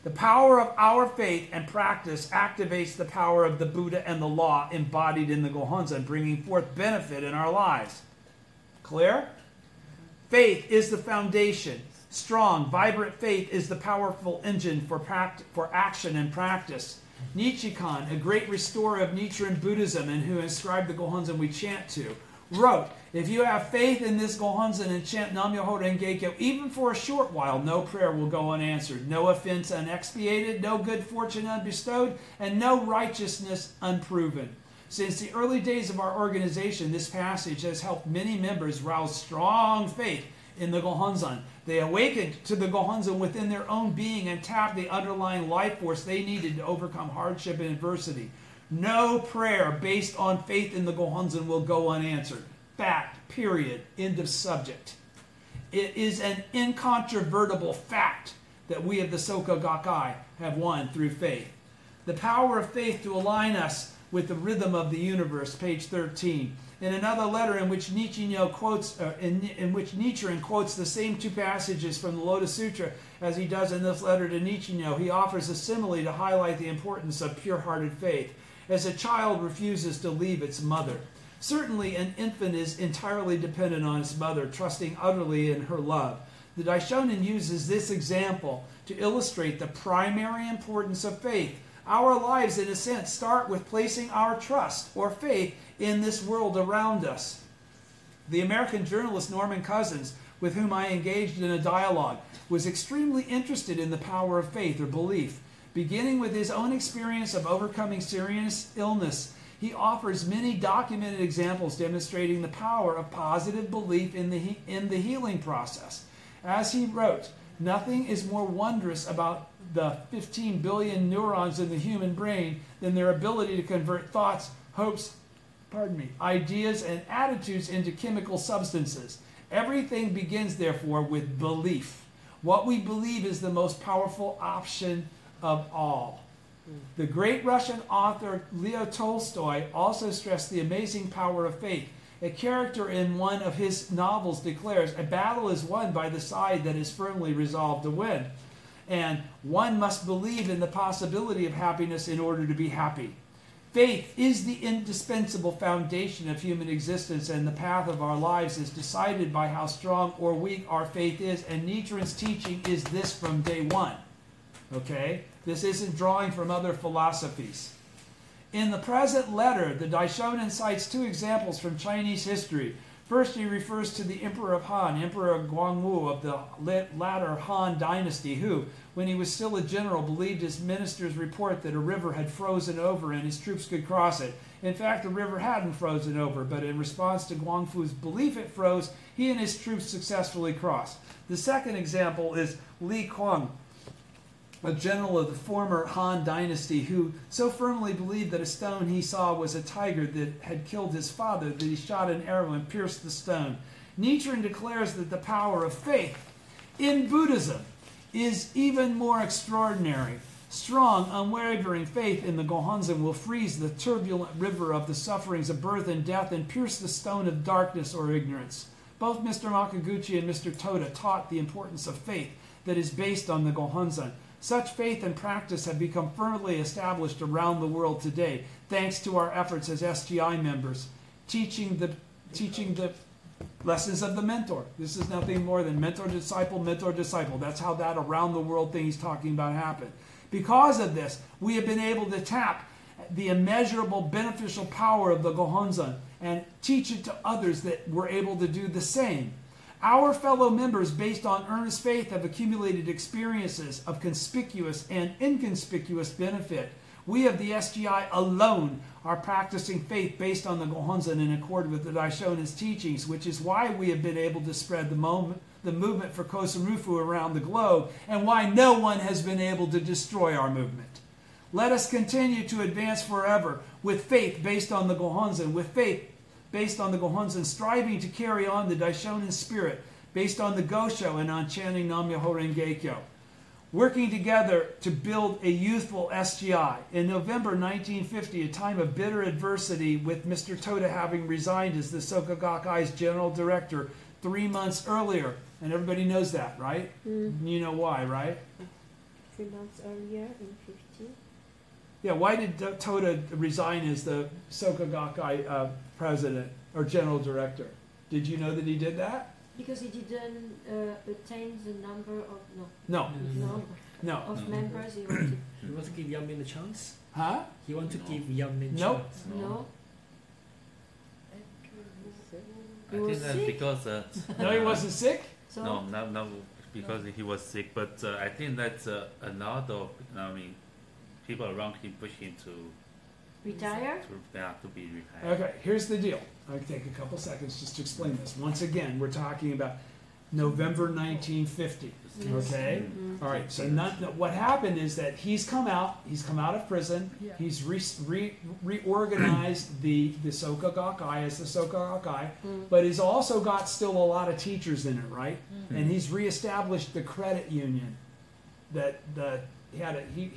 The power of our faith and practice activates the power of the Buddha and the law embodied in the Gohonzon, bringing forth benefit in our lives. Clear? Faith is the foundation. Strong, vibrant faith is the powerful engine for action and practice. Nichikan, a great restorer of Nichiren Buddhism and who inscribed the Gohonzon we chant to, wrote, if you have faith in this Gohonzon and chant Nam-myoho Renge-kyo, even for a short while, no prayer will go unanswered, no offense unexpiated, no good fortune unbestowed, and no righteousness unproven. Since the early days of our organization, this passage has helped many members rouse strong faith in the Gohonzon. They awakened to the Gohonzon within their own being and tapped the underlying life force they needed to overcome hardship and adversity. No prayer based on faith in the Gohonzon will go unanswered. Fact, period, end of subject. It is an incontrovertible fact that we of the Soka Gakkai have won through faith. The power of faith to align us with the rhythm of the universe, page 13. In another letter in which Nichiren quotes the same two passages from the Lotus Sutra as he does in this letter to Nichiren, he offers a simile to highlight the importance of pure-hearted faith, as a child refuses to leave its mother. Certainly, an infant is entirely dependent on its mother, trusting utterly in her love. The Daishonin uses this example to illustrate the primary importance of faith. Our lives, in a sense, start with placing our trust or faith in this world around us. The American journalist Norman Cousins, with whom I engaged in a dialogue, was extremely interested in the power of faith or belief. Beginning with his own experience of overcoming serious illness, he offers many documented examples demonstrating the power of positive belief in the healing process. As he wrote, nothing is more wondrous about the 15 billion neurons in the human brain than their ability to convert thoughts, hopes, ideas, and attitudes into chemical substances. Everything begins, therefore, with belief. What we believe is the most powerful option of all. The great Russian author Leo Tolstoy also stressed the amazing power of faith. A character in one of his novels declares, a battle is won by the side that is firmly resolved to win. And one must believe in the possibility of happiness in order to be happy. Faith is the indispensable foundation of human existence, and the path of our lives is decided by how strong or weak our faith is, and Nichiren's teaching is this from day one. Okay? This isn't drawing from other philosophies. In the present letter, the Daishonin cites two examples from Chinese history. First, he refers to the Emperor of Han, Emperor Guangwu of the latter Han dynasty, who, when he was still a general, believed his minister's report that a river had frozen over and his troops could cross it. In fact, the river hadn't frozen over, but in response to Guangfu's belief it froze, he and his troops successfully crossed. The second example is Li Kuang, a general of the former Han dynasty, who so firmly believed that a stone he saw was a tiger that had killed his father that he shot an arrow and pierced the stone. Nichiren declares that the power of faith in Buddhism is even more extraordinary. Strong, unwavering faith in the Gohonzon will freeze the turbulent river of the sufferings of birth and death and pierce the stone of darkness or ignorance. Both Mr. Makaguchi and Mr. Toda taught the importance of faith that is based on the Gohonzon. Such faith and practice have become firmly established around the world today, thanks to our efforts as SGI members, teaching the lessons of the mentor. This is nothing more than mentor-disciple, mentor-disciple. That's how that around-the-world thing he's talking about happened. Because of this, we have been able to tap the immeasurable beneficial power of the Gohonzon and teach it to others that were able to do the same. Our fellow members, based on earnest faith, have accumulated experiences of conspicuous and inconspicuous benefit. We of the SGI alone are practicing faith based on the Gohonzon in accord with the Daishonin's teachings, which is why we have been able to spread the movement for Kosen Rufu around the globe, and why no one has been able to destroy our movement. Let us continue to advance forever with faith based on the Gohonzon, with faith based on the Gohonzon, striving to carry on the Daishonin spirit based on the Gosho and on chanting Nam Myoho Renge Kyo. Working together to build a youthful SGI. In November 1950, a time of bitter adversity with Mr. Toda having resigned as the Soka Gakkai's general director 3 months earlier. And everybody knows that, right? You know why, right? 3 months earlier in 50. Yeah, why did Toda resign as the Soka Gakkai president or general director? Did you know that he did that? Because he didn't attain the number of No. no of members he wanted. He want to give Yang Min a chance? Huh? He want to give Yang Min a Nope. chance? No. I He think was that's sick? because No, he wasn't sick? So no, because he was sick. But I think that's a lot of people around him push him to retire? to be retired. Okay, here's the deal. I'll take a couple seconds just to explain this. Once again, we're talking about November 1950. Okay? All right, so what happened is that he's come out of prison, he's reorganized the Soka Gakkai as the Soka Gakkai, but he's also got still a lot of teachers in it, right? And he's reestablished the credit union that he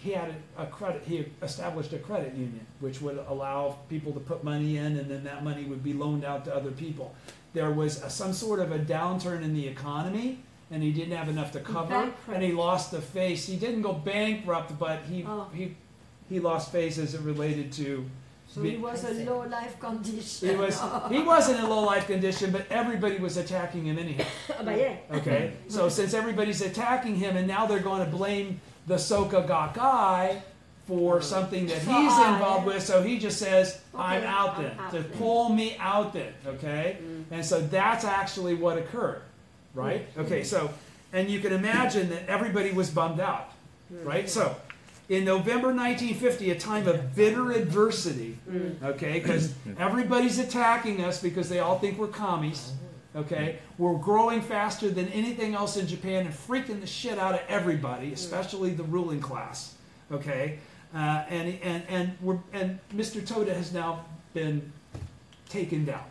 established a credit union which would allow people to put money in, and then that money would be loaned out to other people. There was some sort of a downturn in the economy, and he didn't have enough to cover, Bankrupt. and he lost the face. He didn't go bankrupt, but he lost face as it related to. So he was a low life condition. He wasn't in low life condition, but everybody was attacking him anyhow. But yeah. Okay, so since everybody's attacking him, and now they're going to blame the Soka Gakkai for something that he's involved with, so he just says, I'm out then, to pull me out then, okay? And so that's actually what occurred, right? Okay, so, and you can imagine that everybody was bummed out, right? So, in November 1950, a time of bitter adversity, okay, because everybody's attacking us because they all think we're commies, okay? We're growing faster than anything else in Japan and freaking the shit out of everybody, especially the ruling class, okay? And Mr. Toda has now been taken down.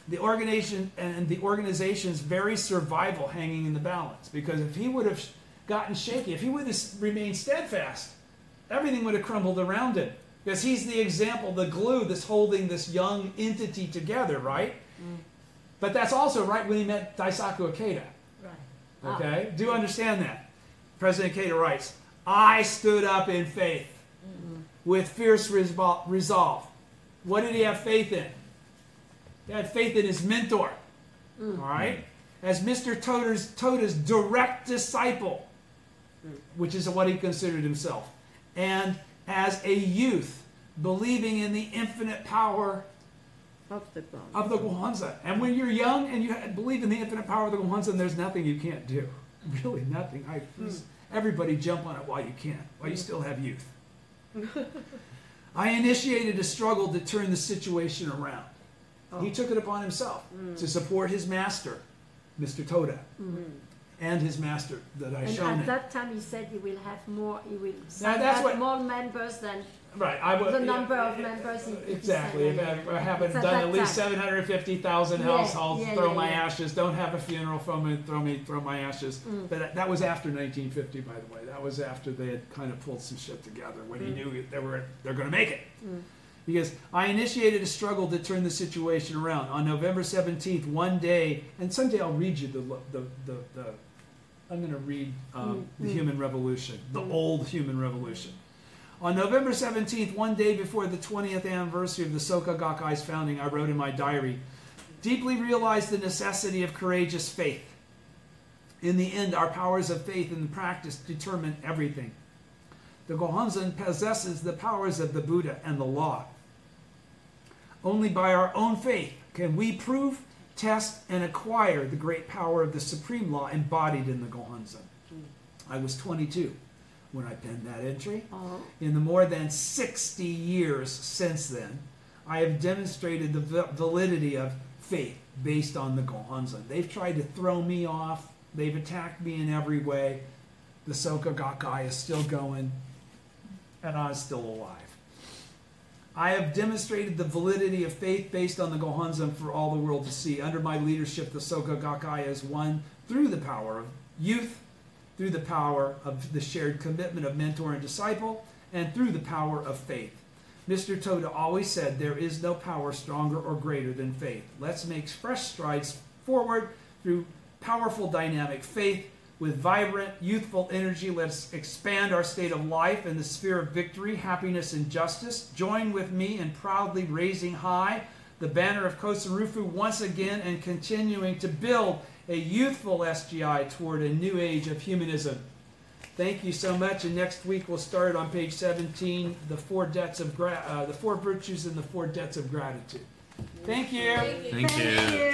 The organization's very survival hanging in the balance, because if he would have gotten shaky, if he would have remained steadfast, everything would have crumbled around him, because he's the example, the glue that's holding this young entity together, right? But that's also right when he met Daisaku Ikeda. Right. Okay? Do you understand that? President Ikeda writes, I stood up in faith with fierce resolve. What did he have faith in? He had faith in his mentor. All right? As Mr. Toda's direct disciple, which is what he considered himself. And as a youth, believing in the infinite power of the Gohonzon. And when you're young and you believe in the infinite power of the Gohonzon, there's nothing you can't do. Really nothing. Everybody jump on it while you can, while you still have youth. I initiated a struggle to turn the situation around. He took it upon himself to support his master, Mr. Toda, and his master, the And Daishonin. at that time he said he will have more, that's have what- more members than Right, I would, the number of members. Exactly. If I haven't It's at done that at least time. 750,000 Yeah, households, yeah, throw yeah, my yeah. ashes. Don't have a funeral, throw my ashes. But that was after 1950, by the way. That was after they had kind of pulled some shit together when he knew they're going to make it. Because I initiated a struggle to turn the situation around. On November 17th, one day, and someday I'll read you I'm going to read the Human Revolution, the old Human Revolution. On November 17th, one day before the 20th anniversary of the Soka Gakkai's founding, I wrote in my diary, deeply realized the necessity of courageous faith. In the end, our powers of faith and practice determine everything. The Gohonzon possesses the powers of the Buddha and the law. Only by our own faith can we prove, test, and acquire the great power of the supreme law embodied in the Gohonzon. I was 22 when I penned that entry. In the more than 60 years since then, I have demonstrated the validity of faith based on the Gohonzon. They've tried to throw me off. They've attacked me in every way. The Soka Gakkai is still going. and I'm still alive. I have demonstrated the validity of faith based on the Gohonzon for all the world to see. Under my leadership, the Soka Gakkai is one through the power of youth, through the power of the shared commitment of mentor and disciple, and through the power of faith. Mr. Toda always said there is no power stronger or greater than faith. Let's make fresh strides forward through powerful dynamic faith with vibrant, youthful energy. Let's expand our state of life in the sphere of victory, happiness, and justice. Join with me in proudly raising high the banner of Kosen Rufu once again and continuing to build a youthful SGI toward a new age of humanism. Thank you so much, and next week we'll start on page 17, the four virtues and the 4 debts of gratitude. Thank you. Thank you.